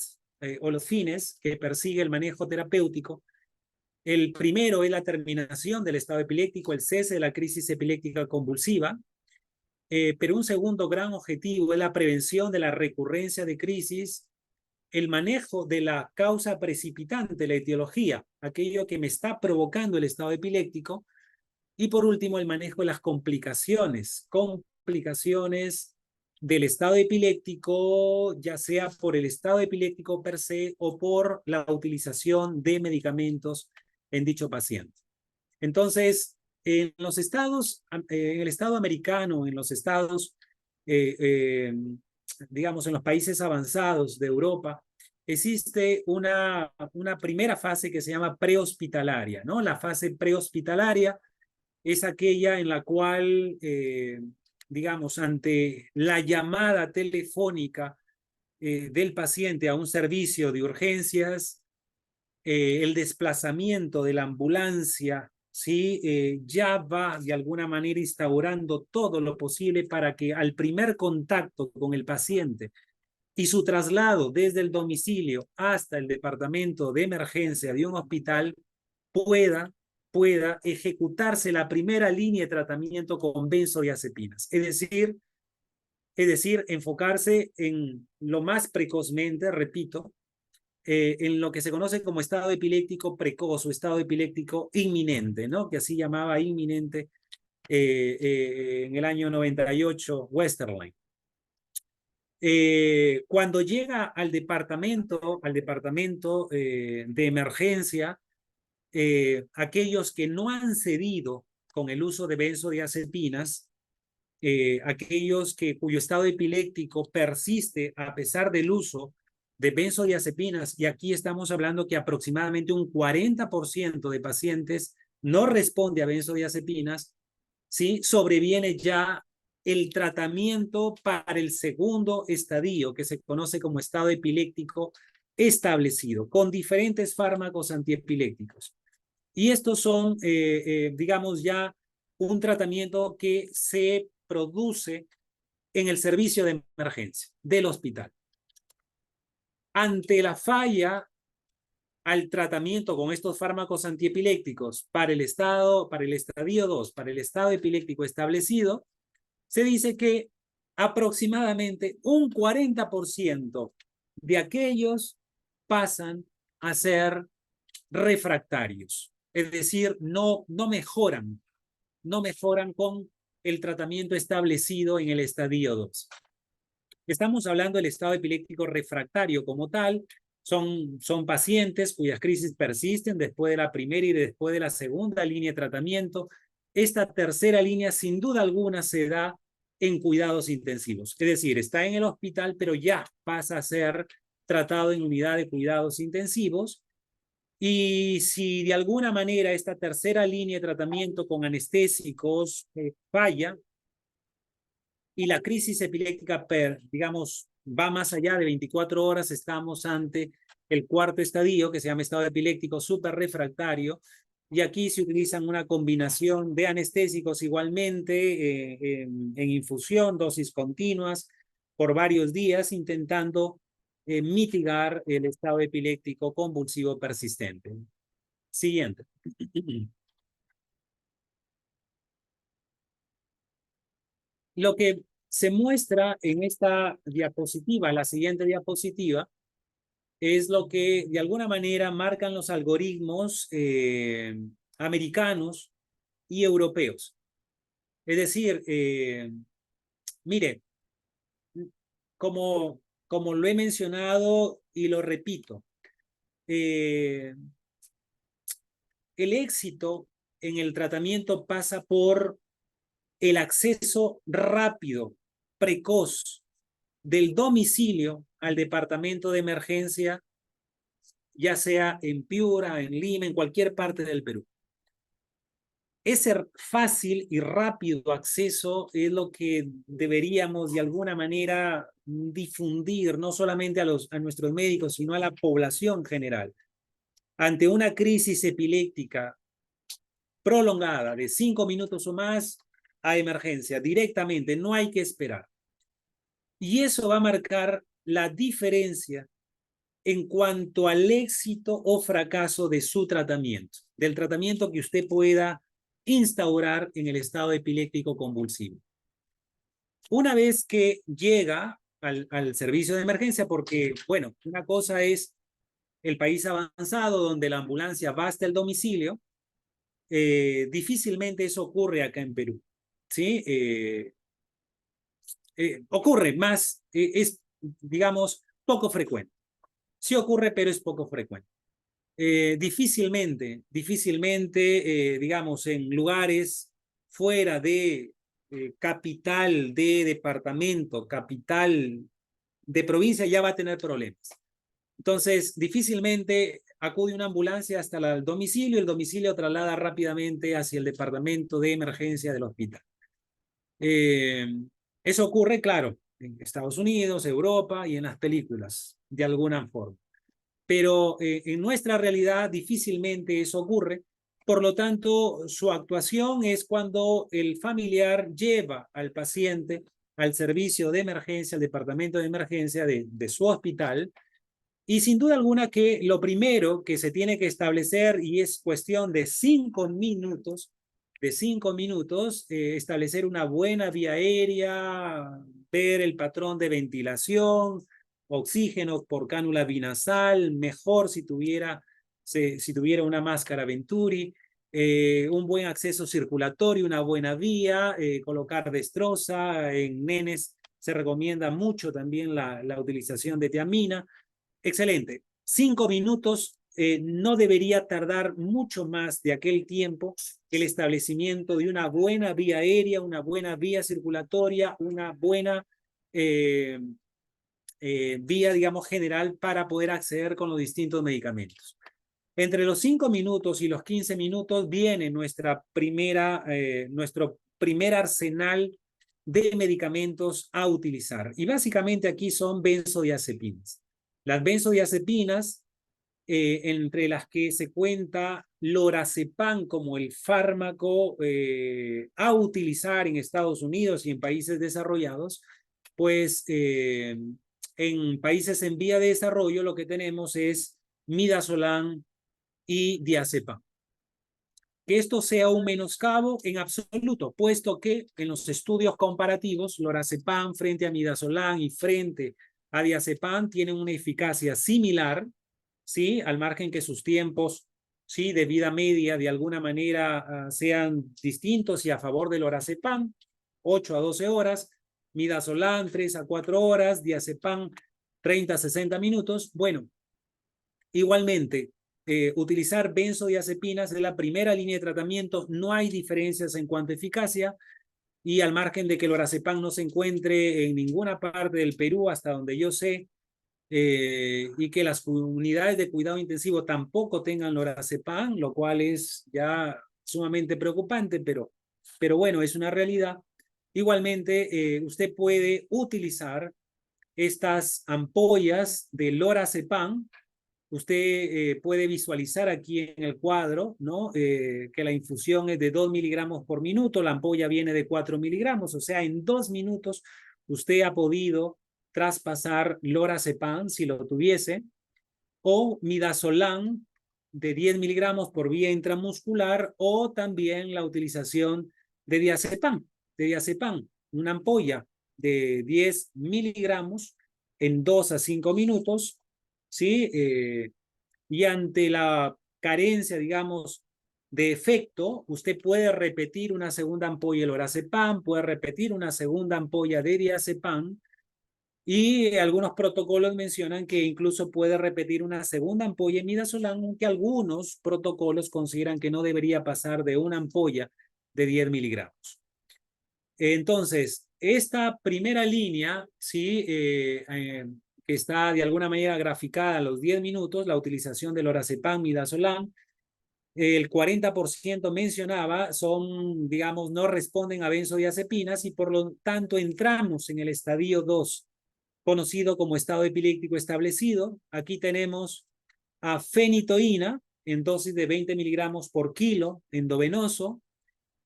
o los fines que persigue el manejo terapéutico. El primero es la terminación del estado epiléptico, el cese de la crisis epiléptica convulsiva, pero un segundo gran objetivo es la prevención de la recurrencia de crisis, el manejo de la causa precipitante, la etiología, aquello que me está provocando el estado epiléptico, y por último el manejo de las complicaciones del estado epiléptico, ya sea por el estado epiléptico per se o por la utilización de medicamentos en dicho paciente. Entonces, en los estados, en el estado americano, en los estados, digamos, en los países avanzados de Europa, existe una primera fase que se llama prehospitalaria, ¿no? La fase prehospitalaria es aquella en la cual, digamos, ante la llamada telefónica del paciente a un servicio de urgencias, el desplazamiento de la ambulancia, ¿sí? Ya va de alguna manera instaurando todo lo posible para que al primer contacto con el paciente y su traslado desde el domicilio hasta el departamento de emergencia de un hospital pueda ejecutarse la primera línea de tratamiento con benzodiazepinas. Es decir, enfocarse en lo más precozmente, repito, en lo que se conoce como estado epiléptico precoz o estado epiléptico inminente, ¿no? Que así llamaba inminente en el año 98 Westerlein. Cuando llega al departamento de emergencia, aquellos que no han cedido con el uso de benzodiazepinas, aquellos cuyo estado epiléptico persiste a pesar del uso de benzodiazepinas, y aquí estamos hablando que aproximadamente un 40% de pacientes no responde a benzodiazepinas, ¿sí? Sobreviene ya el tratamiento para el segundo estadio, que se conoce como estado epiléptico establecido, con diferentes fármacos antiepilépticos. Y estos son, digamos, ya un tratamiento que se produce en el servicio de emergencia del hospital. Ante la falla al tratamiento con estos fármacos antiepilépticos para el estadio 2, para el estado epiléptico establecido, se dice que aproximadamente un 40% de aquellos pasan a ser refractarios, es decir, no mejoran con el tratamiento establecido en el estadio 2. Estamos hablando del estado epiléptico refractario como tal. Son pacientes cuyas crisis persisten después de la primera y después de la segunda línea de tratamiento. esta tercera línea sin duda alguna se da en cuidados intensivos. Es decir, está en el hospital, pero ya pasa a ser tratado en unidad de cuidados intensivos. Y si de alguna manera esta tercera línea de tratamiento con anestésicos falla y la crisis epiléptica, digamos, va más allá de 24 horas, estamos ante el cuarto estadio, que se llama estado epiléptico superrefractario, y aquí se utilizan una combinación de anestésicos igualmente en infusión, dosis continuas, por varios días, intentando mitigar el estado epiléptico convulsivo persistente. Siguiente. Lo que se muestra en esta diapositiva, la siguiente diapositiva, es lo que de alguna manera marcan los algoritmos americanos y europeos. Es decir, mire, como lo he mencionado y lo repito, el éxito en el tratamiento pasa por el acceso rápido, precoz, del domicilio al departamento de emergencia, ya sea en Piura, en Lima, en cualquier parte del Perú. Ese fácil y rápido acceso es lo que deberíamos de alguna manera difundir, no solamente a nuestros médicos, sino a la población general. Ante una crisis epiléptica prolongada de 5 minutos o más, a emergencia, directamente, no hay que esperar. Y eso va a marcar la diferencia en cuanto al éxito o fracaso de su tratamiento, del tratamiento que usted pueda instaurar en el estado epiléptico convulsivo. Una vez que llega al servicio de emergencia, porque, bueno, una cosa es el país avanzado donde la ambulancia va hasta el domicilio, difícilmente eso ocurre acá en Perú, ¿sí? Ocurre más, es, digamos, poco frecuente. Sí ocurre, pero es poco frecuente. Difícilmente, digamos, en lugares fuera de capital de departamento, capital de provincia, ya va a tener problemas. Entonces, difícilmente acude una ambulancia hasta el domicilio traslada rápidamente hacia el departamento de emergencia del hospital. Eso ocurre, claro, en Estados Unidos, Europa y en las películas, de alguna forma. Pero en nuestra realidad difícilmente eso ocurre. Por lo tanto, su actuación es cuando el familiar lleva al paciente al servicio de emergencia, al departamento de emergencia de su hospital. Y sin duda alguna que lo primero que se tiene que establecer, y es cuestión de 5 minutos, establecer una buena vía aérea, ver el patrón de ventilación, oxígeno por cánula binasal, mejor si tuviera una máscara Venturi, un buen acceso circulatorio, una buena vía, colocar destroza. En nenes se recomienda mucho también la utilización de tiamina. Excelente. 5 minutos no debería tardar mucho más de aquel tiempo el establecimiento de una buena vía aérea, una buena vía circulatoria, una buena vía, digamos, general para poder acceder con los distintos medicamentos. Entre los 5 minutos y los 15 minutos viene nuestro primer arsenal de medicamentos a utilizar. Y básicamente aquí son benzodiazepinas. Las benzodiazepinas, entre las que se cuenta lorazepam como el fármaco a utilizar en Estados Unidos y en países desarrollados, pues en países en vía de desarrollo lo que tenemos es midazolam y diazepam. Que esto sea un menoscabo en absoluto, puesto que en los estudios comparativos, lorazepam frente a midazolam y frente a diazepam tienen una eficacia similar, ¿sí? Al margen que sus tiempos, ¿sí?, de vida media de alguna manera sean distintos y a favor del lorazepam, 8 a 12 horas, midazolam 3 a 4 horas, diazepam 30 a 60 minutos. Bueno, igualmente, utilizar benzodiazepinas es la primera línea de tratamiento. No hay diferencias en cuanto a eficacia y al margen de que el lorazepam no se encuentre en ninguna parte del Perú, hasta donde yo sé, y que las unidades de cuidado intensivo tampoco tengan lorazepam, lo cual es ya sumamente preocupante, pero bueno, es una realidad. Igualmente, usted puede utilizar estas ampollas de lorazepam. Usted puede visualizar aquí en el cuadro, ¿no? Que la infusión es de 2 miligramos por minuto, la ampolla viene de 4 miligramos, o sea, en 2 minutos usted ha podido traspasar lorazepam si lo tuviese, o midazolam de 10 miligramos por vía intramuscular, o también la utilización de diazepam, una ampolla de 10 miligramos en 2 a 5 minutos, ¿sí? Y ante la carencia, digamos, de efecto, usted puede repetir una segunda ampolla de lorazepam, puede repetir una segunda ampolla de diazepam, y algunos protocolos mencionan que incluso puede repetir una segunda ampolla de midazolam, aunque algunos protocolos consideran que no debería pasar de una ampolla de 10 miligramos. Entonces, esta primera línea, ¿sí? Que está de alguna manera graficada a los 10 minutos, la utilización del lorazepam, midazolam, el 40% mencionaba son, digamos, no responden a benzodiazepinas y por lo tanto entramos en el estadio 2, conocido como estado epiléptico establecido. Aquí tenemos a fenitoína en dosis de 20 miligramos por kilo endovenoso,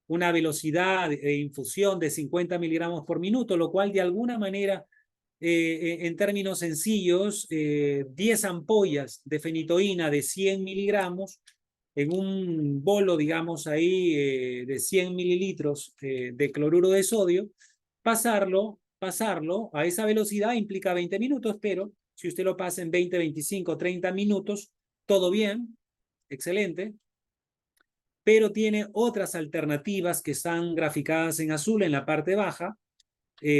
una velocidad de infusión de 50 miligramos por minuto, lo cual de alguna manera, en términos sencillos, 10 ampollas de fenitoína de 100 miligramos en un bolo, digamos, ahí de 100 mililitros de cloruro de sodio, pasarlo a esa velocidad implica 20 minutos, pero si usted lo pasa en 20, 25, 30 minutos, todo bien, excelente, pero tiene otras alternativas que están graficadas en azul en la parte baja.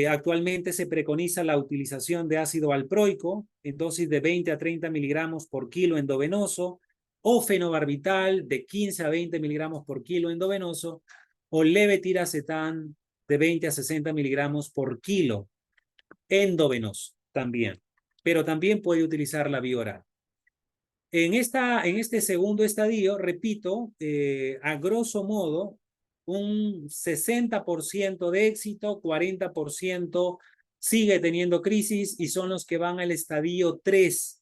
Actualmente se preconiza la utilización de ácido valproico en dosis de 20 a 30 miligramos por kilo endovenoso, o fenobarbital de 15 a 20 miligramos por kilo endovenoso, o levetiracetam de 20 a 60 miligramos por kilo endovenoso también. Pero también puede utilizar la vía oral. En este segundo estadio, repito, a grosso modo, un 60% de éxito, 40% sigue teniendo crisis y son los que van al estadio 3,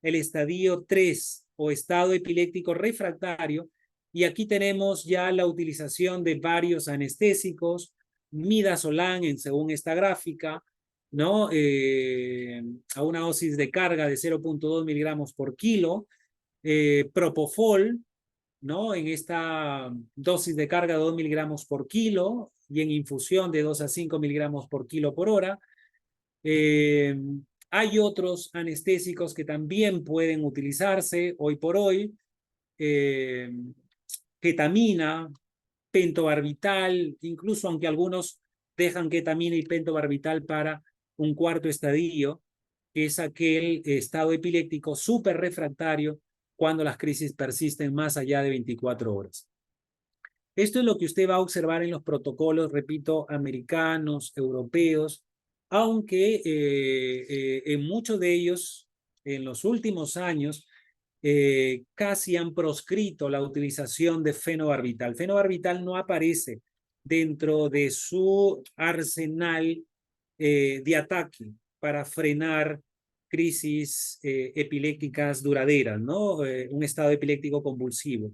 el estadio 3 o estado epiléptico refractario. Y aquí tenemos ya la utilización de varios anestésicos, midazolam según esta gráfica, ¿no? A una dosis de carga de 0.2 miligramos por kilo, propofol, ¿no? En esta dosis de carga de 2 miligramos por kilo y en infusión de 2 a 5 miligramos por kilo por hora. Hay otros anestésicos que también pueden utilizarse hoy por hoy, ketamina, pentobarbital, incluso aunque algunos dejan ketamina y pentobarbital para un cuarto estadio, que es aquel estado epiléptico súper refractario cuando las crisis persisten más allá de 24 horas. Esto es lo que usted va a observar en los protocolos, repito, americanos, europeos, aunque en muchos de ellos, en los últimos años, casi han proscrito la utilización de fenobarbital. Fenobarbital no aparece dentro de su arsenal de ataque para frenar crisis epilépticas duraderas, ¿no? Un estado epiléptico convulsivo.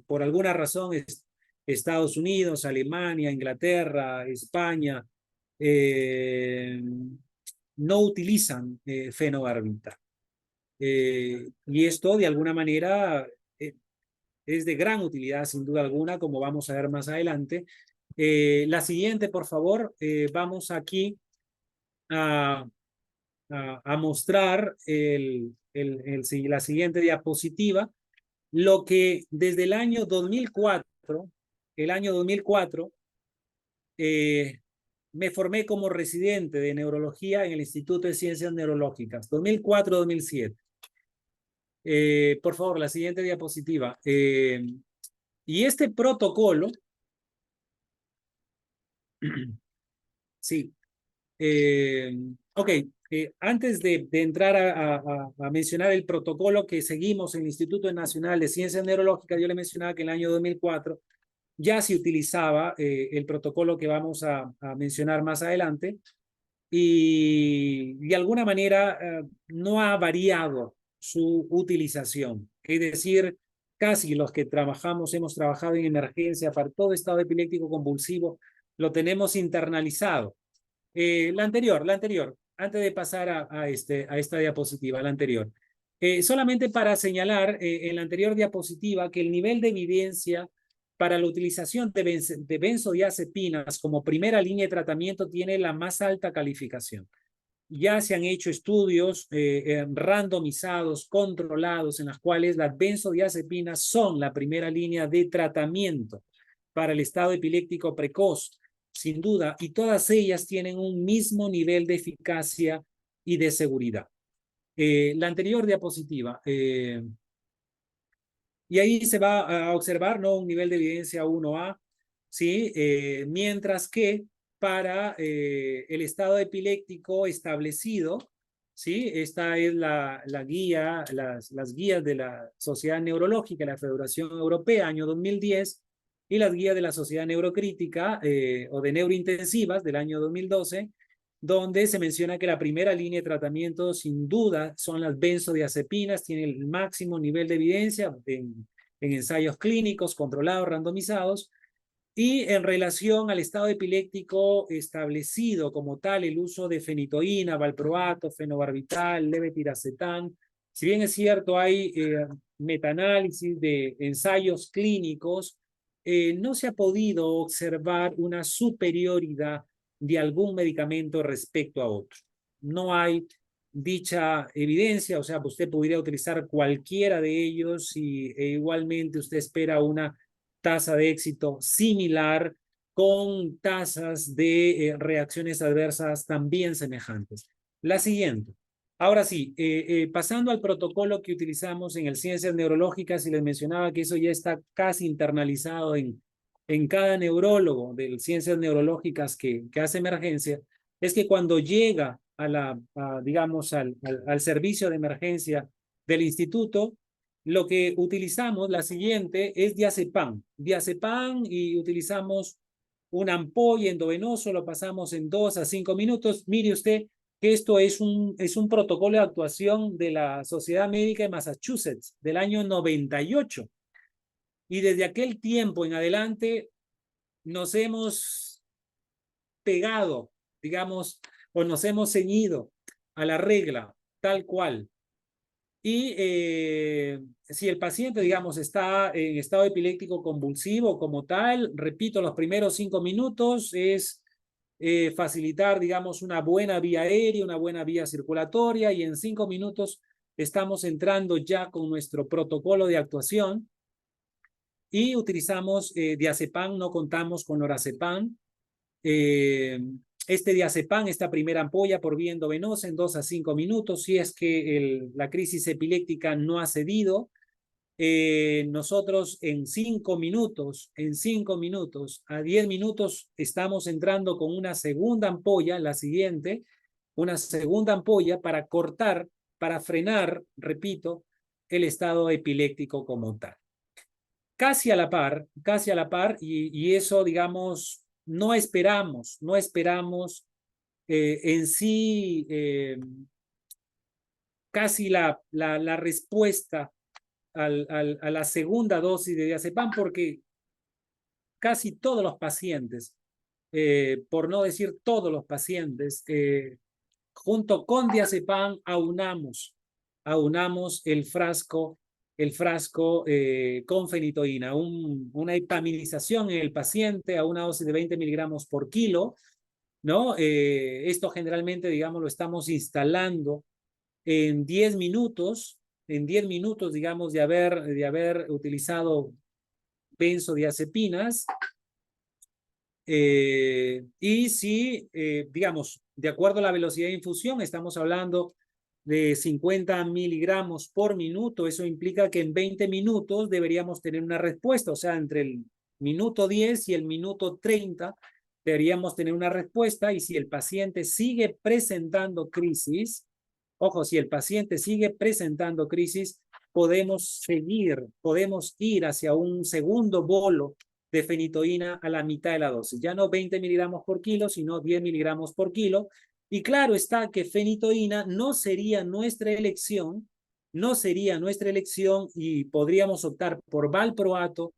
Por alguna razón, Estados Unidos, Alemania, Inglaterra, España, no utilizan fenobarbital. Y esto, de alguna manera, es de gran utilidad, sin duda alguna, como vamos a ver más adelante. La siguiente, por favor, vamos aquí a mostrar la siguiente diapositiva, lo que desde el año 2004, me formé como residente de neurología en el Instituto de Ciencias Neurológicas, 2004-2007. Por favor, la siguiente diapositiva. Y este protocolo, sí, ok, antes de entrar a mencionar el protocolo que seguimos en el Instituto Nacional de Ciencias Neurológicas, yo le mencionaba que en el año 2004 ya se utilizaba el protocolo que vamos a mencionar más adelante y de alguna manera no ha variado su utilización. Es decir, casi los que hemos trabajado en emergencia para todo estado epiléptico convulsivo, lo tenemos internalizado. La anterior, antes de pasar a esta diapositiva, la anterior. Solamente para señalar en la anterior diapositiva que el nivel de evidencia para la utilización de benzodiazepinas como primera línea de tratamiento tiene la más alta calificación. Ya se han hecho estudios randomizados, controlados, en las cuales las benzodiazepinas son la primera línea de tratamiento para el estado epiléptico precoz, sin duda, y todas ellas tienen un mismo nivel de eficacia y de seguridad. La anterior diapositiva, y ahí se va a observar, ¿no?, un nivel de evidencia 1A, ¿sí? Mientras que para el estado epiléptico establecido, ¿sí? Esta es la guía, las guías de la Sociedad Neurológica, la Federación Europea, año 2010, y las guías de la Sociedad Neurocrítica o de Neurointensivas del año 2012, donde se menciona que la primera línea de tratamiento sin duda son las benzodiazepinas, tiene el máximo nivel de evidencia en ensayos clínicos controlados, randomizados, y en relación al estado epiléptico establecido como tal, el uso de fenitoína, valproato, fenobarbital, levetiracetam. Si bien es cierto, hay metaanálisis de ensayos clínicos, no se ha podido observar una superioridad de algún medicamento respecto a otro. No hay dicha evidencia, o sea, usted podría utilizar cualquiera de ellos y igualmente usted espera una tasa de éxito similar con tasas de reacciones adversas también semejantes. La siguiente. Ahora sí, pasando al protocolo que utilizamos en el Ciencias Neurológicas, y les mencionaba que eso ya está casi internalizado en cada neurólogo de Ciencias Neurológicas que hace emergencia, es que cuando llega digamos, al servicio de emergencia del instituto, lo que utilizamos, la siguiente, es diazepam. Diazepam y utilizamos una ampolla endovenoso, lo pasamos en 2 a 5 minutos. Mire usted que esto es un protocolo de actuación de la Sociedad Médica de Massachusetts del año 98. Y desde aquel tiempo en adelante nos hemos pegado, digamos, o nos hemos ceñido a la regla tal cual. Y si el paciente, digamos, está en estado epiléptico convulsivo como tal, repito, los primeros 5 minutos es facilitar, digamos, una buena vía aérea, una buena vía circulatoria, y en 5 minutos estamos entrando ya con nuestro protocolo de actuación y utilizamos diazepam, no contamos con lorazepam. Este diazepam, esta primera ampolla por vía endovenosa en 2 a 5 minutos, si es que la crisis epiléptica no ha cedido. Nosotros en 5 minutos, a 10 minutos estamos entrando con una segunda ampolla, la siguiente, una segunda ampolla para cortar, para frenar, repito, el estado epiléptico como tal. Casi a la par, y eso, digamos, no esperamos en sí casi la respuesta a la segunda dosis de diazepam, porque casi todos los pacientes, por no decir todos los pacientes, junto con diazepam aunamos el frasco con fenitoína, una hipaminización en el paciente a una dosis de 20 miligramos por kilo, ¿no? Esto generalmente, digamos, lo estamos instalando en 10 minutos, digamos, de haber utilizado benzodiazepinas. Y si, digamos, de acuerdo a la velocidad de infusión, estamos hablando de 50 miligramos por minuto. Eso implica que en 20 minutos deberíamos tener una respuesta, o sea, entre el minuto 10 y el minuto 30 deberíamos tener una respuesta, y si el paciente sigue presentando crisis, ojo, si el paciente sigue presentando crisis, podemos ir hacia un segundo bolo de fenitoína a la mitad de la dosis. Ya no 20 miligramos por kilo, sino 10 miligramos por kilo. Y claro está que fenitoína no sería nuestra elección, y podríamos optar por valproato,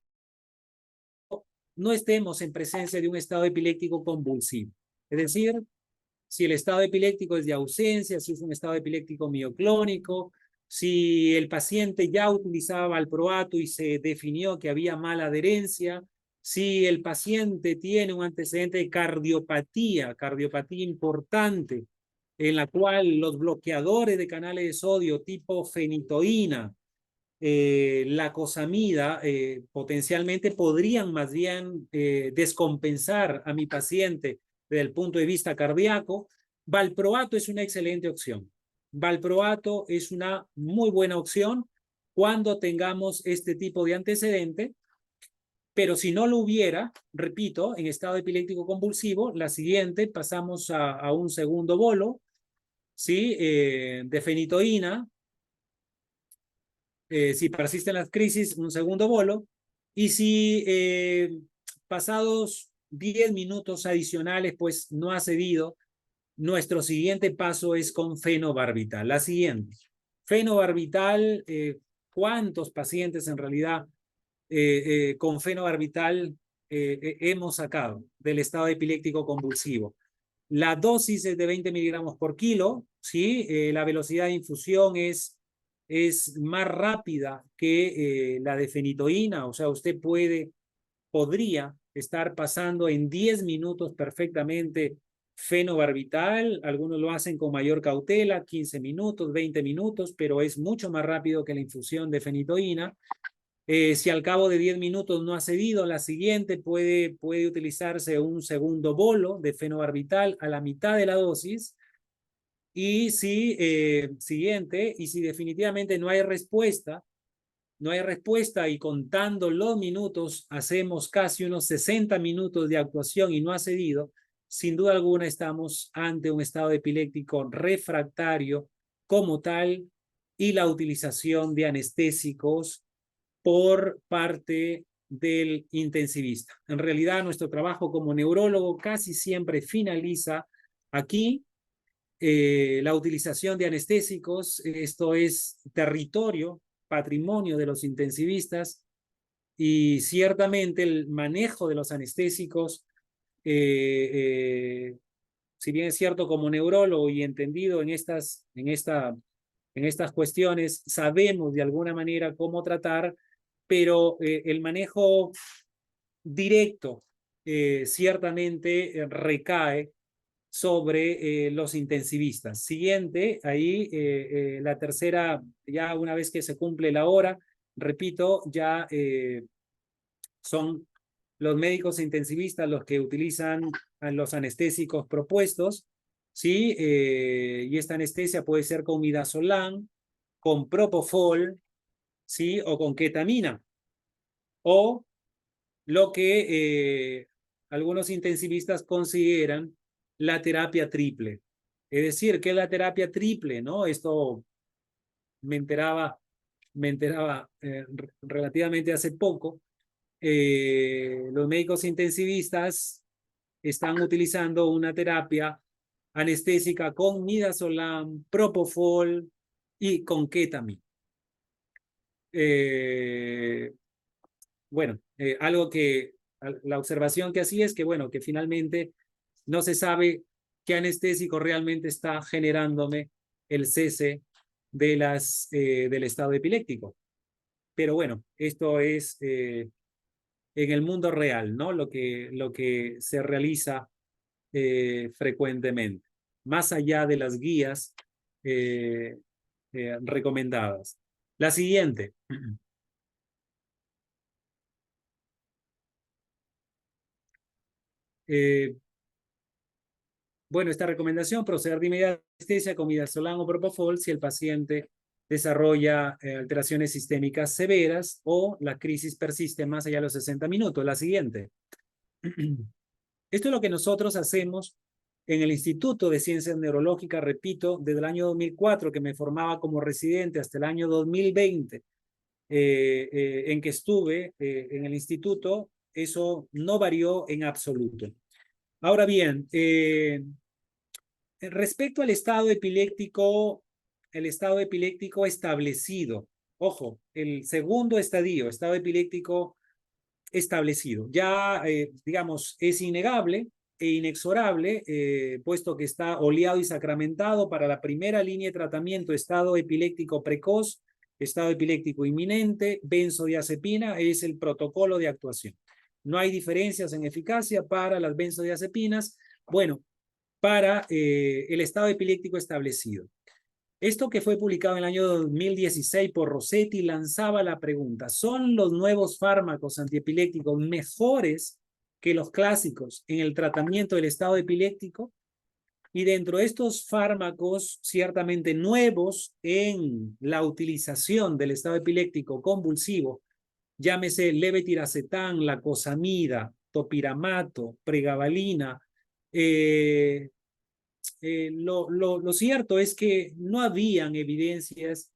no estemos en presencia de un estado epiléptico convulsivo. Es decir, si el estado epiléptico es de ausencia, si es un estado epiléptico mioclónico, si el paciente ya utilizaba valproato y se definió que había mala adherencia, si el paciente tiene un antecedente de cardiopatía importante, en la cual los bloqueadores de canales de sodio tipo fenitoína, la cosamida, potencialmente podrían más bien descompensar a mi paciente desde el punto de vista cardíaco. Valproato es una excelente opción. Valproato es una muy buena opción cuando tengamos este tipo de antecedente, pero si no lo hubiera, repito, en estado epiléptico convulsivo, la siguiente pasamos a un segundo bolo, ¿sí? De fenitoína. Si persisten las crisis, un segundo bolo, y si pasados 10 minutos adicionales, pues no ha cedido, nuestro siguiente paso es con fenobarbital. La siguiente, fenobarbital, ¿cuántos pacientes en realidad con fenobarbital hemos sacado del estado epiléptico convulsivo? La dosis es de 20 miligramos por kilo, ¿sí? La velocidad de infusión es más rápida que la de fenitoína, o sea, usted podría estar pasando en 10 minutos perfectamente fenobarbital. Algunos lo hacen con mayor cautela, 15 minutos, 20 minutos, pero es mucho más rápido que la infusión de fenitoína. Si al cabo de 10 minutos no ha cedido, la siguiente puede utilizarse un segundo bolo de fenobarbital a la mitad de la dosis. Y si, y si definitivamente no hay respuesta y contando los minutos hacemos casi unos 60 minutos de actuación y no ha cedido, sin duda alguna estamos ante un estado epiléptico refractario como tal, y la utilización de anestésicos por parte del intensivista. En realidad, nuestro trabajo como neurólogo casi siempre finaliza aquí. La utilización de anestésicos, esto es territorio, patrimonio de los intensivistas, y ciertamente el manejo de los anestésicos, si bien es cierto como neurólogo y entendido en estas cuestiones, sabemos de alguna manera cómo tratar, pero el manejo directo ciertamente recae sobre los intensivistas. Siguiente, ahí la tercera, ya una vez que se cumple la hora, repito, ya son los médicos intensivistas los que utilizan a los anestésicos propuestos, ¿sí? Y esta anestesia puede ser con midazolam, con propofol, ¿sí? O con ketamina, o lo que algunos intensivistas consideran la terapia triple. Es decir, ¿qué es la terapia triple? ¿No? Esto me enteraba relativamente hace poco. Los médicos intensivistas están utilizando una terapia anestésica con midazolam, propofol y con ketamina. Bueno, la observación que hacía es que, bueno, que finalmente no se sabe qué anestésico realmente está generándome el cese del estado epiléptico. Pero bueno, esto es en el mundo real, ¿no? Lo que se realiza frecuentemente, más allá de las guías recomendadas. La siguiente. bueno, esta recomendación, proceder de inmediato a anestesia con midazolam o propofol si el paciente desarrolla alteraciones sistémicas severas o la crisis persiste más allá de los 60 minutos. La siguiente. Esto es lo que nosotros hacemos en el Instituto de Ciencias Neurológicas, repito, desde el año 2004, que me formaba como residente, hasta el año 2020, en que estuve en el instituto. Eso no varió en absoluto. Ahora bien, respecto al estado epiléptico, el estado epiléptico establecido, ojo, el segundo estadio, estado epiléptico establecido, ya, digamos, es innegable e inexorable, puesto que está oleado y sacramentado para la primera línea de tratamiento, estado epiléptico precoz, estado epiléptico inminente, benzodiazepina, es el protocolo de actuación. No hay diferencias en eficacia para las benzodiazepinas. Bueno, para el estado epiléptico establecido. Esto que fue publicado en el año 2016 por Rossetti lanzaba la pregunta: ¿son los nuevos fármacos antiepilépticos mejores que los clásicos en el tratamiento del estado epiléptico? Y dentro de estos fármacos ciertamente nuevos en la utilización del estado epiléptico convulsivo, llámese levetiracetam, lacosamida, topiramato, pregabalina, lo cierto es que no habían evidencias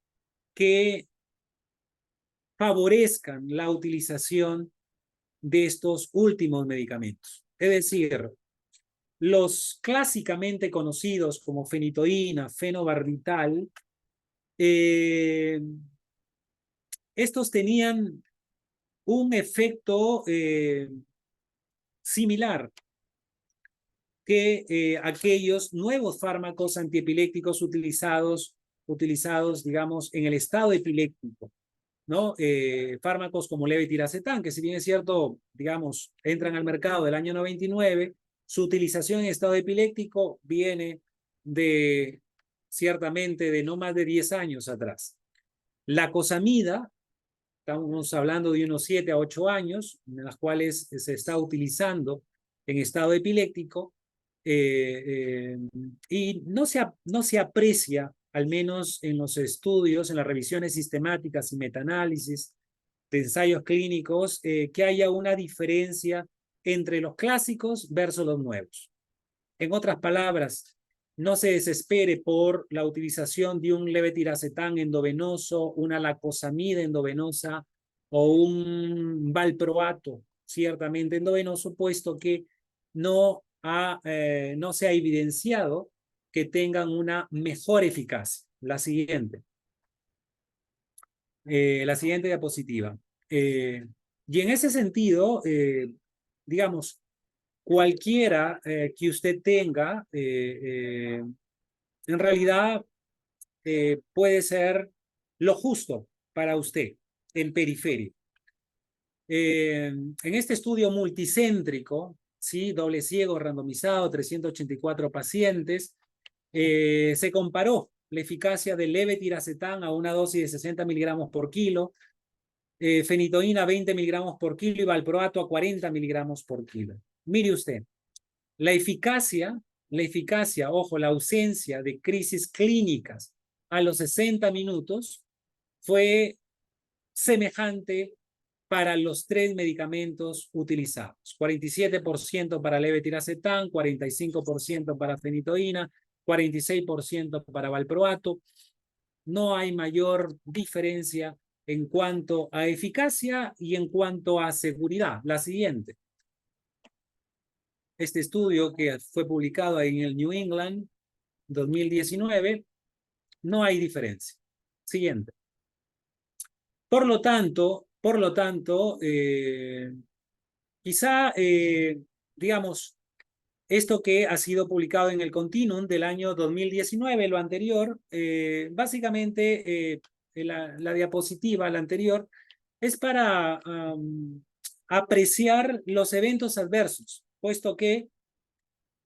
que favorezcan la utilización de estos últimos medicamentos. Es decir, los clásicamente conocidos como fenitoína, fenobarbital, estos tenían un efecto similar que aquellos nuevos fármacos antiepilépticos utilizados, digamos, en el estado epiléptico, ¿no? Fármacos como levetiracetam, que si bien es cierto, digamos, entran al mercado del año 99, su utilización en estado epiléptico viene de, ciertamente, de no más de 10 años atrás. La cosamida, estamos hablando de unos 7 a 8 años, en las cuales se está utilizando en estado epiléptico, y no se aprecia, al menos en los estudios, en las revisiones sistemáticas y metaanálisis de ensayos clínicos, que haya una diferencia entre los clásicos versus los nuevos. En otras palabras, no se desespere por la utilización de un levetiracetam endovenoso, una lacosamida endovenosa o un valproato ciertamente endovenoso, puesto que no se ha evidenciado que tengan una mejor eficacia. La siguiente diapositiva. Y en ese sentido, digamos, cualquiera que usted tenga, en realidad puede ser lo justo para usted en periferia. En este estudio multicéntrico, ¿sí? Doble ciego, randomizado, 384 pacientes, se comparó la eficacia del levetiracetam a una dosis de 60 miligramos por kilo, fenitoína 20 miligramos por kilo y valproato a 40 miligramos por kilo. Mire usted, la eficacia, ojo, la ausencia de crisis clínicas a los 60 minutos fue semejante para los 3 medicamentos utilizados. 47% para levetiracetam, 45% para fenitoína, 46% para valproato. No hay mayor diferencia en cuanto a eficacia y en cuanto a seguridad. La siguiente. Este estudio que fue publicado en el New England 2019, no hay diferencia. Siguiente. Por lo tanto, quizá, digamos, esto que ha sido publicado en el Continuum del año 2019, lo anterior, básicamente la diapositiva, la anterior, es para apreciar los eventos adversos, puesto que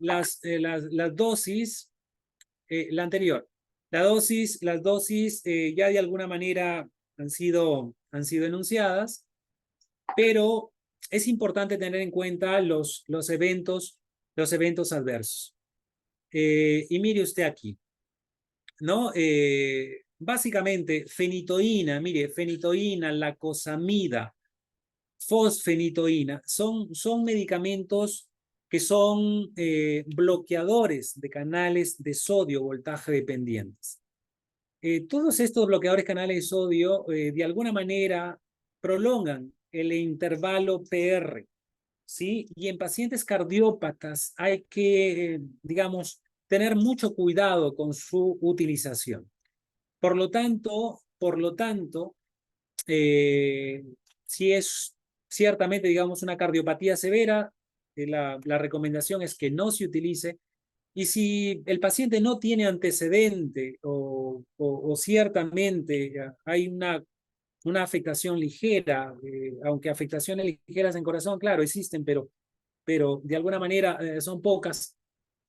las dosis, la anterior, las dosis ya de alguna manera han sido enunciadas, pero es importante tener en cuenta los eventos adversos. Y mire usted aquí, ¿no? Básicamente, fenitoína, mire, fenitoína, lacosamida, fosfenitoína, son medicamentos que son bloqueadores de canales de sodio voltaje dependientes. Todos estos bloqueadores canales de sodio de alguna manera prolongan el intervalo PR, ¿sí? Y en pacientes cardiópatas hay que, digamos, tener mucho cuidado con su utilización. Por lo tanto, si es ciertamente, digamos, una cardiopatía severa, la recomendación es que no se utilice. Y si el paciente no tiene antecedente o ciertamente hay una afectación ligera, aunque afectaciones ligeras en corazón, claro, existen, pero de alguna manera son pocas,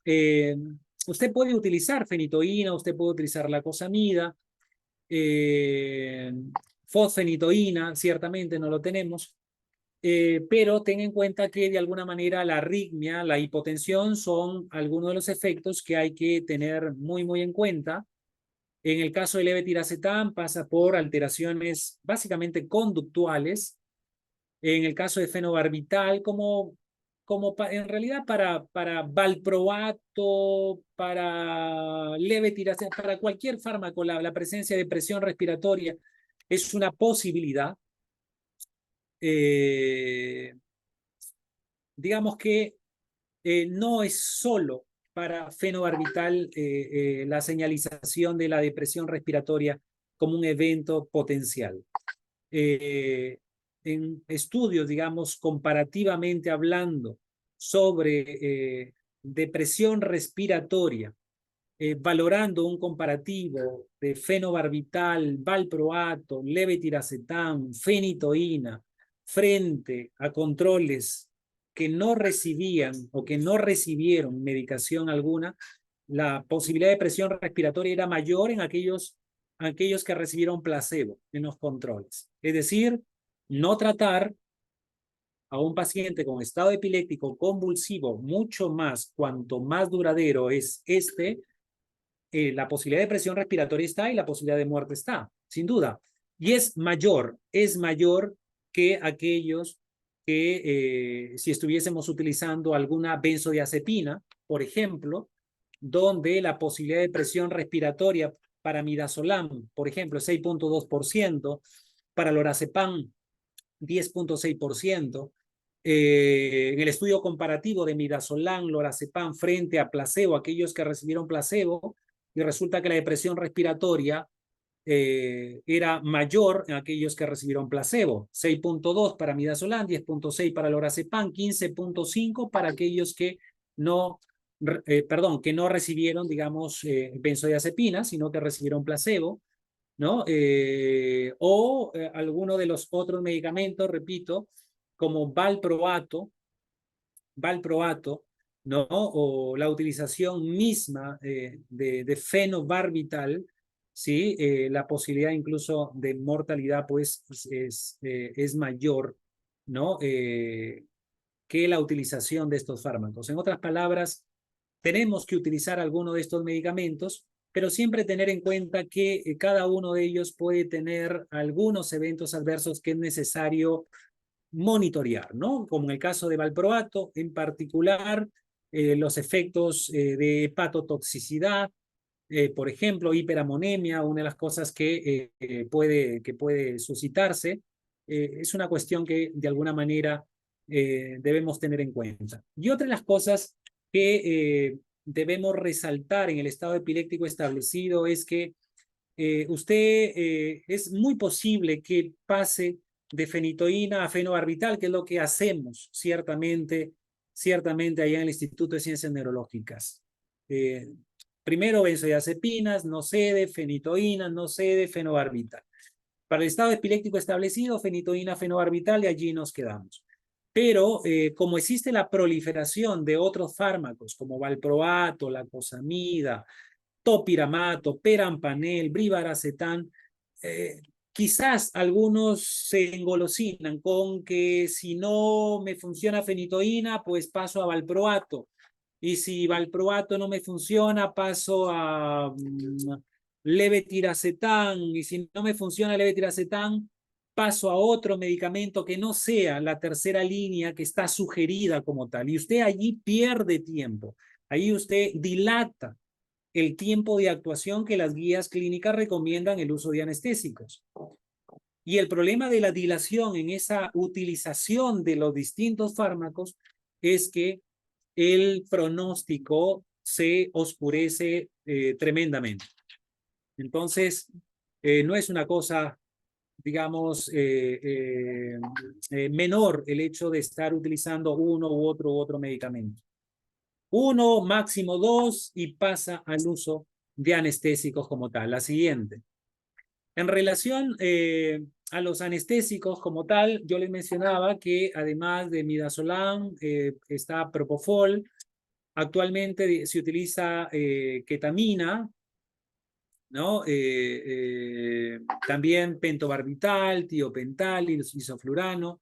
eh, usted puede utilizar fenitoína, usted puede utilizar lacosamida, eh, fosfenitoína, ciertamente no lo tenemos, pero ten en cuenta que de alguna manera la arritmia, la hipotensión son algunos de los efectos que hay que tener muy en cuenta. En el caso del levetiracetam pasa por alteraciones básicamente conductuales. En el caso de fenobarbital, en realidad para valproato, para levetiracetam, para cualquier fármaco, la presencia de presión respiratoria es una posibilidad. Digamos que no es solo para fenobarbital la señalización de la depresión respiratoria como un evento potencial. En estudios, digamos, comparativamente hablando sobre depresión respiratoria, valorando un comparativo de fenobarbital, valproato, levetiracetam, fenitoína, frente a controles que no recibían o que no recibieron medicación alguna, la posibilidad de presión respiratoria era mayor en aquellos que recibieron placebo en los controles. Es decir, no tratar a un paciente con estado epiléptico convulsivo mucho más, cuanto más duradero es la posibilidad de presión respiratoria está y la posibilidad de muerte está, sin duda. Y es mayor que aquellos que si estuviésemos utilizando alguna benzodiazepina, por ejemplo, donde la posibilidad de presión respiratoria para midazolam, por ejemplo, 6.2%, para lorazepam 10.6%. En el estudio comparativo de midazolam, lorazepam frente a placebo, aquellos que recibieron placebo, y resulta que la depresión respiratoria era mayor en aquellos que recibieron placebo, 6.2 para midazolam, 10.6 para lorazepam, 15.5 para aquellos que no, que no recibieron, digamos, benzodiazepina, sino que recibieron placebo, ¿no? Alguno de los otros medicamentos, repito, como valproato, ¿no? O la utilización misma de fenobarbital, ¿sí? La posibilidad incluso de mortalidad, pues, es mayor, ¿no? Que la utilización de estos fármacos. En otras palabras, tenemos que utilizar alguno de estos medicamentos, pero siempre tener en cuenta que cada uno de ellos puede tener algunos eventos adversos que es necesario monitorear, ¿no? Como en el caso de valproato, en particular, los efectos de hepatotoxicidad, por ejemplo, hiperamonemia, una de las cosas que puede suscitarse, es una cuestión que de alguna manera debemos tener en cuenta. Y otra de las cosas que debemos resaltar en el estado epiléptico establecido es que es muy posible que pase de fenitoína a fenobarbital, que es lo que hacemos ciertamente allá en el Instituto de Ciencias Neurológicas. Primero benzodiazepinas, no cede, fenitoína, no cede, fenobarbital. Para el estado epiléptico establecido, fenitoína, fenobarbital, y allí nos quedamos. Pero como existe la proliferación de otros fármacos como valproato, lacosamida, topiramato, perampanel, brivaracetam, quizás algunos se engolosinan con que si no me funciona fenitoína, pues paso a valproato. Y si valproato no me funciona, paso a levetiracetam. Y si no me funciona levetiracetam, paso a otro medicamento que no sea la tercera línea que está sugerida como tal. Y usted allí pierde tiempo. Ahí usted dilata el tiempo de actuación que las guías clínicas recomiendan el uso de anestésicos. Y el problema de la dilación en esa utilización de los distintos fármacos es que el pronóstico se oscurece tremendamente. Entonces, no es una cosa, digamos, menor el hecho de estar utilizando uno u otro medicamento. Uno, máximo dos, y pasa al uso de anestésicos como tal. La siguiente. En relación a los anestésicos como tal, yo les mencionaba que además de midazolam, está propofol. Actualmente se utiliza ketamina, ¿no? También pentobarbital, tiopental, isoflurano.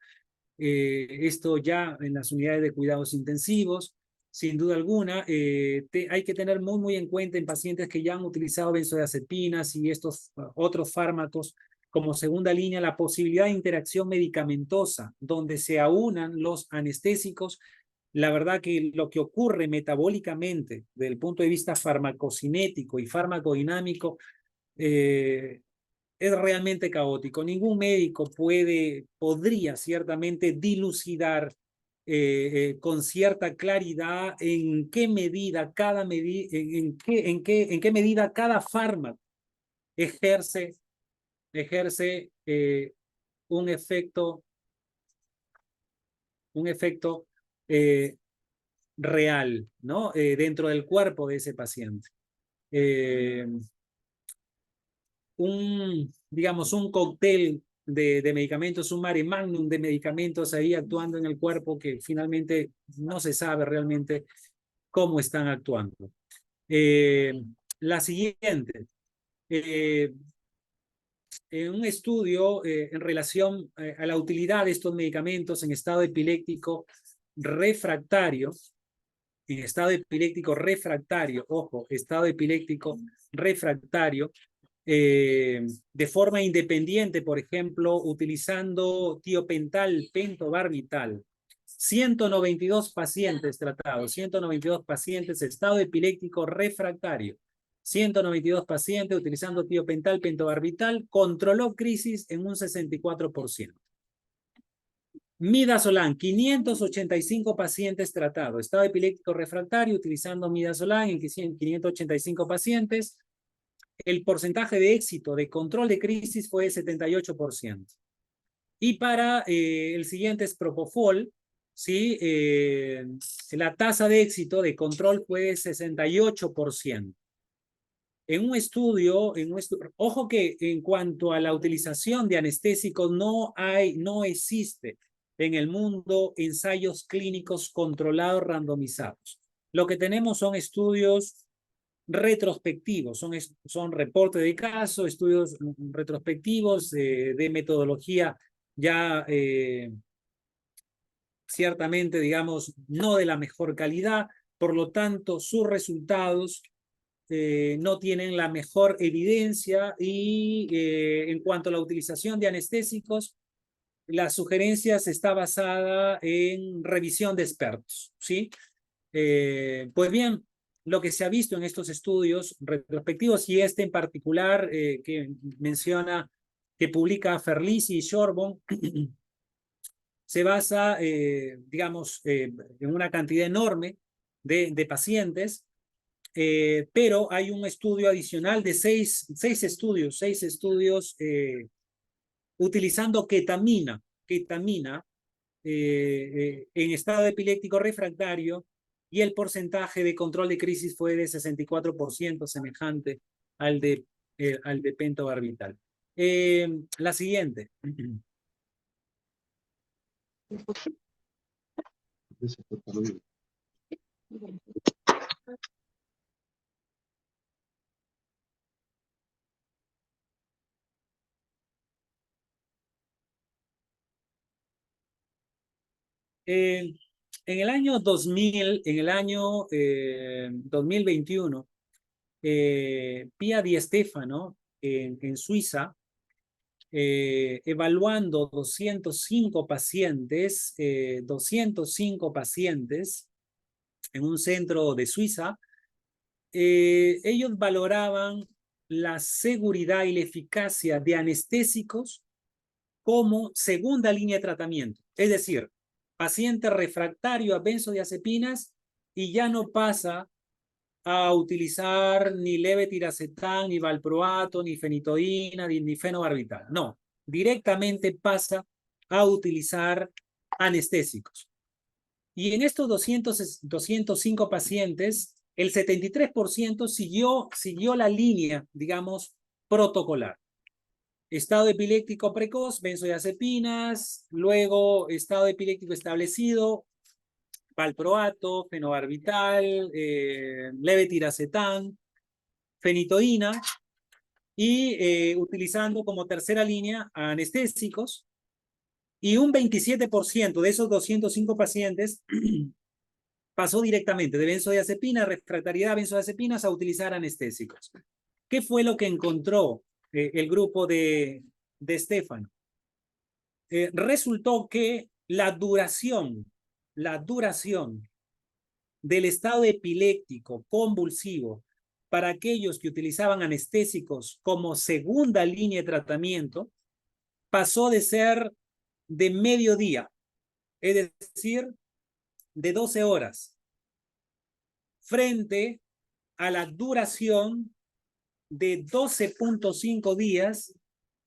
Esto ya en las unidades de cuidados intensivos, sin duda alguna. Hay que tener muy en cuenta en pacientes que ya han utilizado benzodiazepinas y estos otros fármacos como segunda línea, la posibilidad de interacción medicamentosa, donde se aunan los anestésicos. La verdad que lo que ocurre metabólicamente, desde el punto de vista farmacocinético y farmacodinámico, es realmente caótico. Ningún médico podría ciertamente dilucidar con cierta claridad en qué medida en qué medida cada fármaco ejerce un efecto eh, real, ¿no? Dentro del cuerpo de ese paciente. Digamos, un cóctel de medicamentos, un mare magnum de medicamentos ahí actuando en el cuerpo que finalmente no se sabe realmente cómo están actuando. La siguiente. En un estudio en relación a la utilidad de estos medicamentos en estado epiléptico refractario, ojo, estado epiléptico refractario, de forma independiente, por ejemplo, utilizando tiopental, pentobarbital. 192 pacientes tratados, 192 pacientes, estado epiléptico refractario. 192 pacientes utilizando tiopental, pentobarbital, controló crisis en un 64%. Midazolam, 585 pacientes tratados. Estado epiléptico refractario utilizando midazolam en 585 pacientes. El porcentaje de éxito de control de crisis fue 78%. Y para el siguiente es propofol, ¿sí? La tasa de éxito de control fue 68%. En un estudio, ojo que en cuanto a la utilización de anestésicos, no existe en el mundo ensayos clínicos controlados randomizados. Lo que tenemos son estudios retrospectivos, son reportes de caso, estudios retrospectivos de metodología ya ciertamente, digamos, no de la mejor calidad, por lo tanto, sus resultados no tienen la mejor evidencia y en cuanto a la utilización de anestésicos, las sugerencias está basada en revisión de expertos, ¿sí? Pues bien, lo que se ha visto en estos estudios retrospectivos y este en particular que menciona, que publica Ferlisi y Shorbon, se basa, digamos, en una cantidad enorme de pacientes, pero hay un estudio adicional de seis estudios utilizando ketamina en estado epiléptico refractario y el porcentaje de control de crisis fue de 64%, semejante al de pentobarbital. La siguiente. En el año 2000, en el año 2021, Pia Di Stefano en Suiza, evaluando 205 pacientes en un centro de Suiza, ellos valoraban la seguridad y la eficacia de anestésicos como segunda línea de tratamiento. Es decir, paciente refractario a benzodiazepinas y ya no pasa a utilizar ni levetiracetam, ni valproato, ni fenitoína, ni fenobarbital. No, directamente pasa a utilizar anestésicos. Y en estos 205 pacientes, el 73% siguió la línea, digamos, protocolar. Estado epiléptico precoz, benzodiazepinas, luego estado epiléptico establecido, valproato, fenobarbital, levetiracetam, fenitoína, y utilizando como tercera línea anestésicos, y un 27% de esos 205 pacientes pasó directamente de benzodiazepina, refractariedad a benzodiazepinas, a utilizar anestésicos. ¿Qué fue lo que encontró el grupo de Stefano? Resultó que la duración del estado epiléptico convulsivo para aquellos que utilizaban anestésicos como segunda línea de tratamiento pasó de ser de mediodía, es decir, de 12 horas, frente a la duración de 12.5 días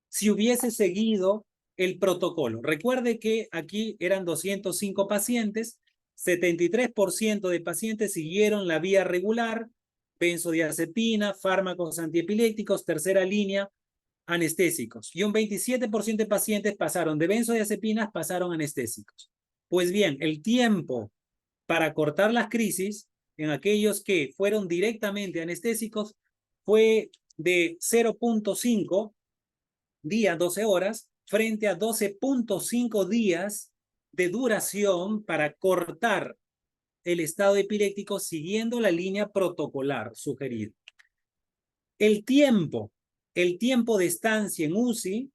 si hubiese seguido el protocolo. Recuerde que aquí eran 205 pacientes, 73% de pacientes siguieron la vía regular, benzodiazepina, fármacos antiepilépticos, tercera línea, anestésicos. Y un 27% de pacientes pasaron de benzodiazepinas, pasaron a anestésicos. Pues bien, el tiempo para cortar las crisis en aquellos que fueron directamente anestésicos fue de 0.5 días, 12 horas, frente a 12.5 días de duración para cortar el estado epiléptico siguiendo la línea protocolar sugerida. El tiempo de estancia en UCI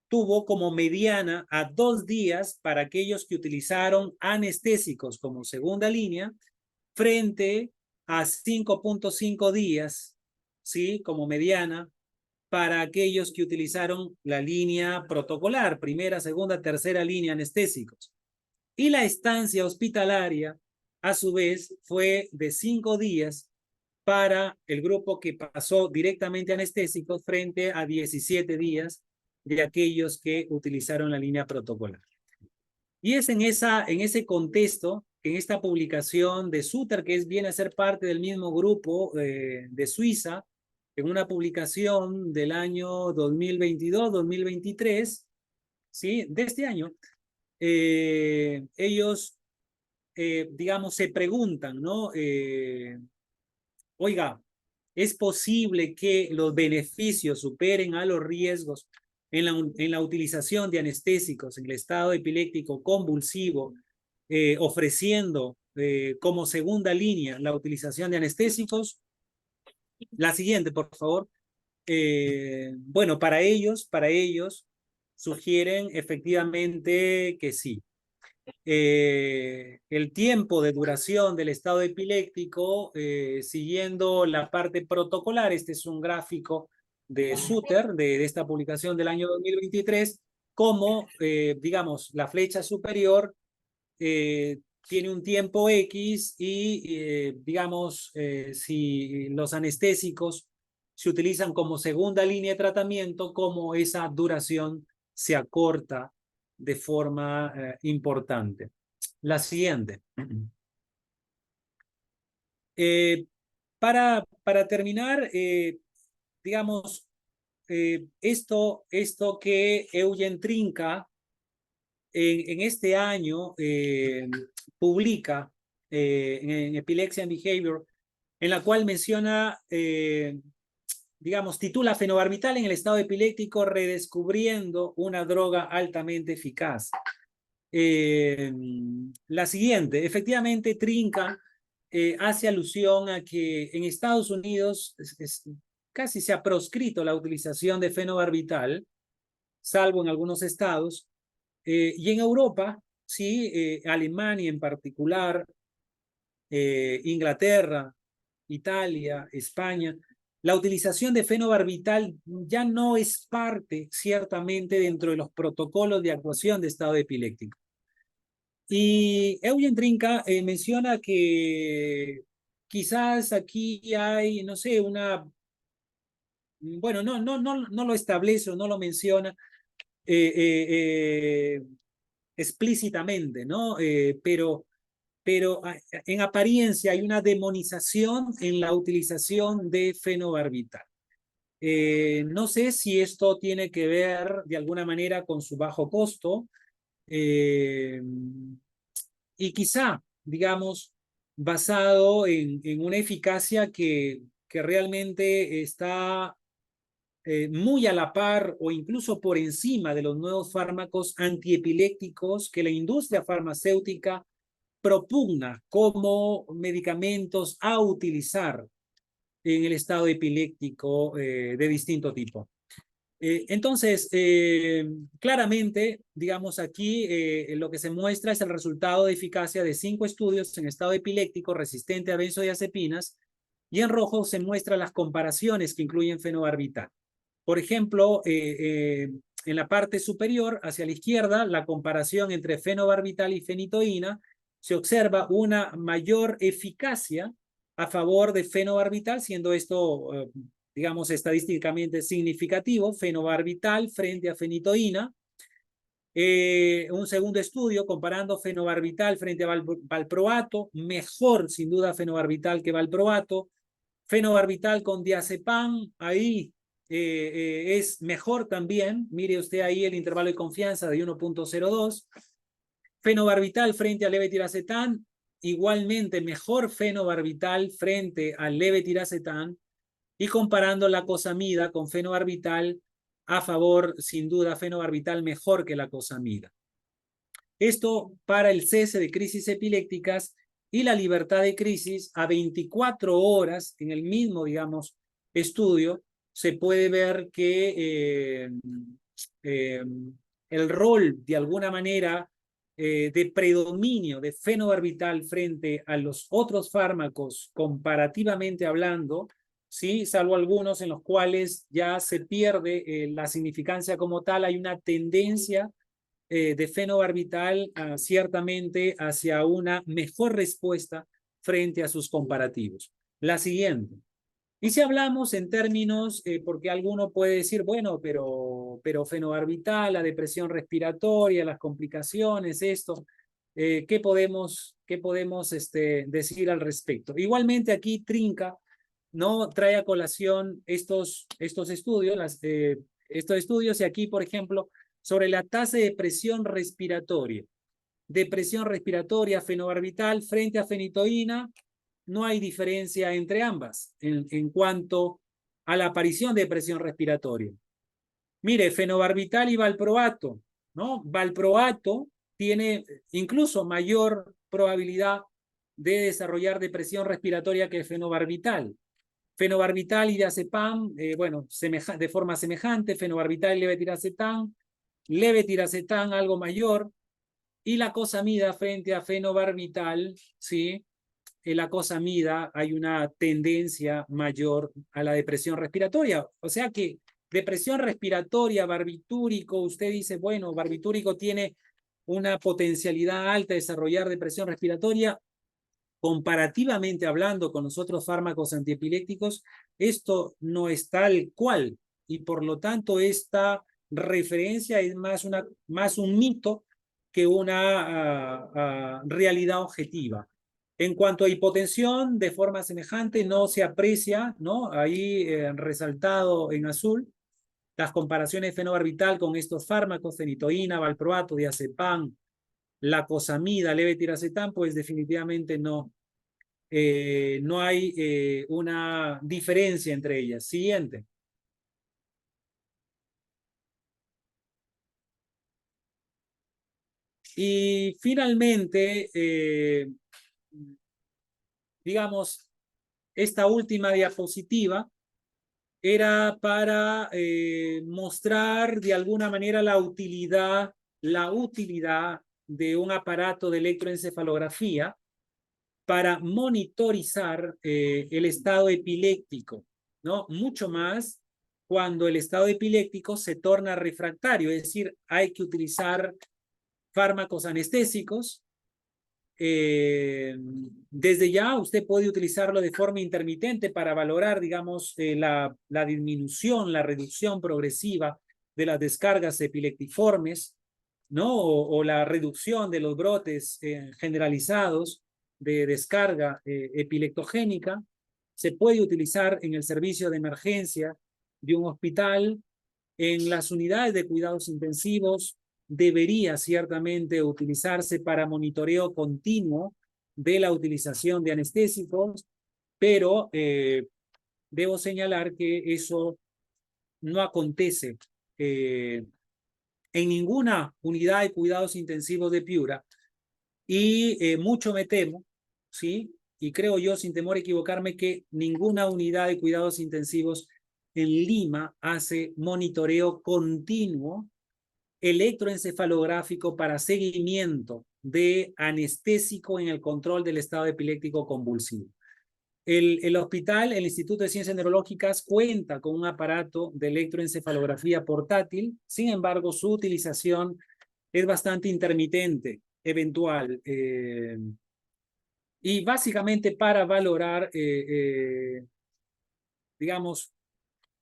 tuvo como mediana a 2 días para aquellos que utilizaron anestésicos como segunda línea, frente a 5.5 días, ¿sí? Como mediana para aquellos que utilizaron la línea protocolar, primera, segunda, tercera línea anestésicos. Y la estancia hospitalaria, a su vez, fue de 5 días para el grupo que pasó directamente a anestésicos frente a 17 días de aquellos que utilizaron la línea protocolar. Y es en ese contexto, en esta publicación de Suter, que viene a ser parte del mismo grupo de Suiza, en una publicación del año 2022-2023, ¿sí? De este año, ellos, digamos, se preguntan, ¿no? Oiga, ¿es posible que los beneficios superen a los riesgos en la utilización de anestésicos en el estado epiléptico convulsivo, ofreciendo como segunda línea la utilización de anestésicos? La siguiente, por favor. Bueno, para ellos sugieren efectivamente que sí. El tiempo de duración del estado epiléptico, siguiendo la parte protocolar, este es un gráfico de Suter, de esta publicación del año 2023, como, digamos, la flecha superior tiene un tiempo X y, digamos, si los anestésicos se utilizan como segunda línea de tratamiento, como esa duración se acorta de forma importante. La siguiente. Para terminar, digamos, esto que Eugen Trinca en este año publica en Epilepsy and Behavior, en la cual menciona, digamos, titula Fenobarbital en el estado epiléptico, redescubriendo una droga altamente eficaz. La siguiente, efectivamente, Trinca hace alusión a que en Estados Unidos casi se ha proscrito la utilización de fenobarbital, salvo en algunos estados, y en Europa, sí, Alemania en particular, Inglaterra, Italia, España, la utilización de fenobarbital ya no es parte, ciertamente, dentro de los protocolos de actuación de estado epiléptico. Y Eugen Trinca menciona que quizás aquí hay, no sé, bueno, no lo establece o no lo menciona explícitamente, ¿no? Pero en apariencia hay una demonización en la utilización de fenobarbital. No sé si esto tiene que ver de alguna manera con su bajo costo, y quizá, digamos, basado en una eficacia que realmente está muy a la par o incluso por encima de los nuevos fármacos antiepilépticos que la industria farmacéutica propugna como medicamentos a utilizar en el estado epiléptico de distinto tipo. Entonces, claramente, digamos aquí, lo que se muestra es el resultado de eficacia de 5 estudios en estado epiléptico resistente a benzodiazepinas, y en rojo se muestran las comparaciones que incluyen fenobarbital. Por ejemplo, en la parte superior, hacia la izquierda, la comparación entre fenobarbital y fenitoína, se observa una mayor eficacia a favor de fenobarbital, siendo esto, digamos, estadísticamente significativo, fenobarbital frente a fenitoína. Un segundo estudio comparando fenobarbital frente a valproato, mejor sin duda fenobarbital que valproato. Fenobarbital con diazepam, ahí es mejor también. Mire usted ahí el intervalo de confianza de 1.02. Fenobarbital frente al levetiracetam, igualmente mejor fenobarbital frente al levetiracetam, y comparando la cosamida con fenobarbital, a favor, sin duda, fenobarbital mejor que la cosamida. Esto para el cese de crisis epilépticas y la libertad de crisis a 24 horas en el mismo, digamos, estudio. Se puede ver que el rol, de alguna manera, de predominio de fenobarbital frente a los otros fármacos, comparativamente hablando, ¿sí? Salvo algunos en los cuales ya se pierde la significancia como tal, hay una tendencia de fenobarbital ciertamente hacia una mejor respuesta frente a sus comparativos. La siguiente. Y si hablamos en términos, porque alguno puede decir, bueno, pero fenobarbital, la depresión respiratoria, las complicaciones, esto, ¿qué podemos decir al respecto? Igualmente aquí Trinca no trae a colación estos estudios, estos estudios, y aquí, por ejemplo, sobre la tasa de presión respiratoria. Depresión respiratoria fenobarbital frente a fenitoína, no hay diferencia entre ambas en cuanto a la aparición de presión respiratoria. Mire, fenobarbital y valproato, ¿no? Valproato tiene incluso mayor probabilidad de desarrollar depresión respiratoria que fenobarbital. Fenobarbital y diazepam, bueno, de forma semejante, fenobarbital y levetiracetam algo mayor, y la cosamida frente a fenobarbital, ¿sí? En la cosamida hay una tendencia mayor a la depresión respiratoria. O sea que depresión respiratoria, barbitúrico, usted dice, bueno, barbitúrico tiene una potencialidad alta de desarrollar depresión respiratoria. Comparativamente hablando con los otros fármacos antiepilépticos, esto no es tal cual, y por lo tanto esta referencia es más un mito que una realidad objetiva. En cuanto a hipotensión, de forma semejante no se aprecia, ¿no? Ahí resaltado en azul, las comparaciones de fenobarbital con estos fármacos, fenitoína, valproato, diazepam, lacosamida, levetiracetam, pues definitivamente no hay una diferencia entre ellas. Siguiente. Y finalmente, digamos, esta última diapositiva era para mostrar de alguna manera la utilidad de un aparato de electroencefalografía para monitorizar el estado epiléptico, ¿no? Mucho más cuando el estado epiléptico se torna refractario, es decir, hay que utilizar fármacos anestésicos. Desde ya usted puede utilizarlo de forma intermitente para valorar, digamos, la disminución, la reducción progresiva de las descargas epileptiformes, ¿no? O la reducción de los brotes generalizados de descarga epileptogénica. Se puede utilizar en el servicio de emergencia de un hospital, en las unidades de cuidados intensivos. Debería ciertamente utilizarse para monitoreo continuo de la utilización de anestésicos, pero debo señalar que eso no acontece en ninguna unidad de cuidados intensivos de Piura, y mucho me temo, ¿sí? Y creo yo, sin temor a equivocarme, que ninguna unidad de cuidados intensivos en Lima hace monitoreo continuo electroencefalográfico para seguimiento de anestésico en el control del estado epiléptico convulsivo. El hospital, el Instituto de Ciencias Neurológicas, cuenta con un aparato de electroencefalografía portátil. Sin embargo, su utilización es bastante intermitente, eventual, y básicamente para valorar, digamos,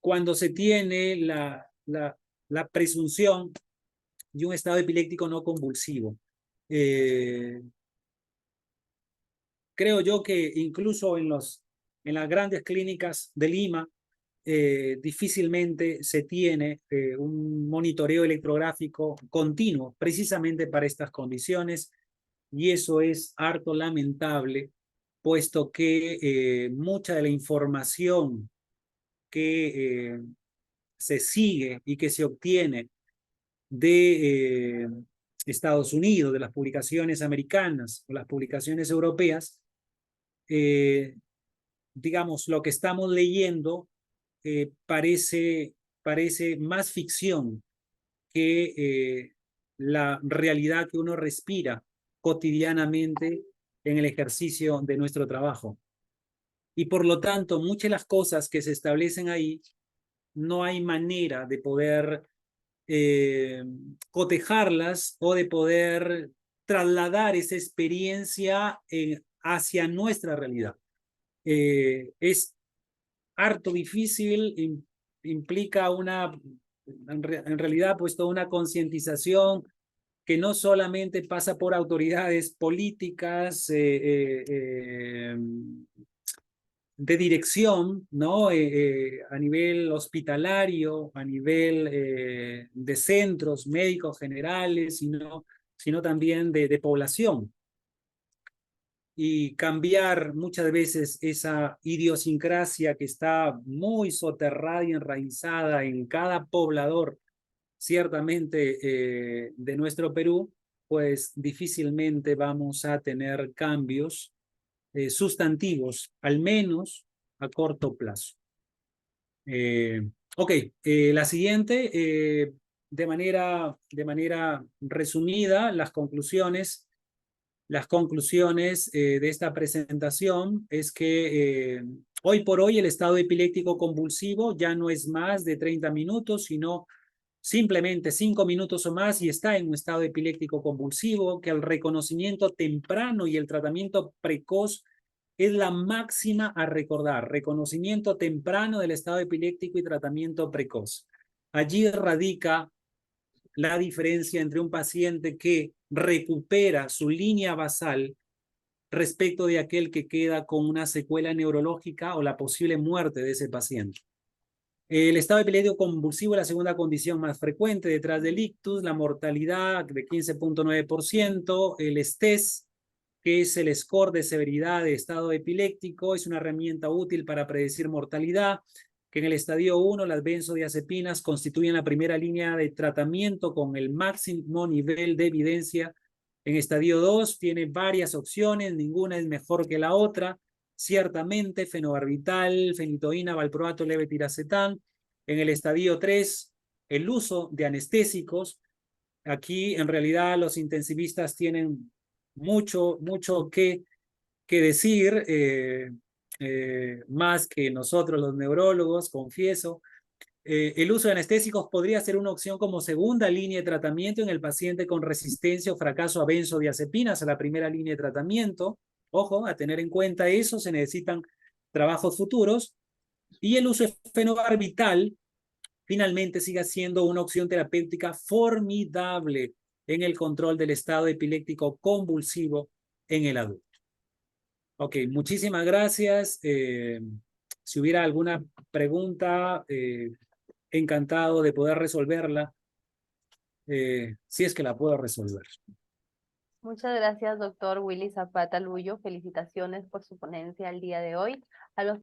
cuando se tiene la presunción de un estado epiléptico no convulsivo. Creo yo que incluso en las grandes clínicas de Lima, difícilmente se tiene un monitoreo electrográfico continuo precisamente para estas condiciones, y eso es harto lamentable, puesto que mucha de la información que se sigue y que se obtiene de Estados Unidos, de las publicaciones americanas o las publicaciones europeas, digamos, lo que estamos leyendo parece más ficción que la realidad que uno respira cotidianamente en el ejercicio de nuestro trabajo. Y por lo tanto, muchas de las cosas que se establecen ahí, no hay manera de poder cotejarlas o de poder trasladar esa experiencia hacia nuestra realidad. Es harto difícil, implica en realidad, pues toda una concientización que no solamente pasa por autoridades políticas, de dirección, ¿no? A nivel hospitalario, a nivel de centros médicos generales, sino también de población. Y cambiar muchas veces esa idiosincrasia que está muy soterrada y enraizada en cada poblador, ciertamente, de nuestro Perú, pues difícilmente vamos a tener cambios sustantivos, al menos a corto plazo. Ok, la siguiente, de manera resumida, las conclusiones de esta presentación es que hoy por hoy el estado epiléptico convulsivo ya no es más de 30 minutos, sino simplemente 5 minutos o más y está en un estado epiléptico convulsivo, que el reconocimiento temprano y el tratamiento precoz es la máxima a recordar: reconocimiento temprano del estado epiléptico y tratamiento precoz. Allí radica la diferencia entre un paciente que recupera su línea basal respecto de aquel que queda con una secuela neurológica o la posible muerte de ese paciente. El estado epiléptico convulsivo es la segunda condición más frecuente detrás del ictus, la mortalidad de 15.9%, el STES, que es el score de severidad de estado epiléptico, es una herramienta útil para predecir mortalidad, que en el estadio 1 las benzodiazepinas constituyen la primera línea de tratamiento con el máximo nivel de evidencia En estadio 2 tiene varias opciones, ninguna es mejor que la otra. Ciertamente, fenobarbital, fenitoína, valproato, levetiracetam. En el estadio 3, el uso de anestésicos. Aquí, en realidad, los intensivistas tienen mucho que decir, más que nosotros los neurólogos, confieso. El uso de anestésicos podría ser una opción como segunda línea de tratamiento en el paciente con resistencia o fracaso a benzodiazepinas, a la primera línea de tratamiento. Ojo, a tener en cuenta eso, se necesitan trabajos futuros. Y el uso de fenobarbital finalmente sigue siendo una opción terapéutica formidable en el control del estado epiléptico convulsivo en el adulto. Ok, muchísimas gracias. Si hubiera alguna pregunta, encantado de poder resolverla, si es que la puedo resolver. Muchas gracias, doctor Willy Zapata Luyo. Felicitaciones por su ponencia el día de hoy. A los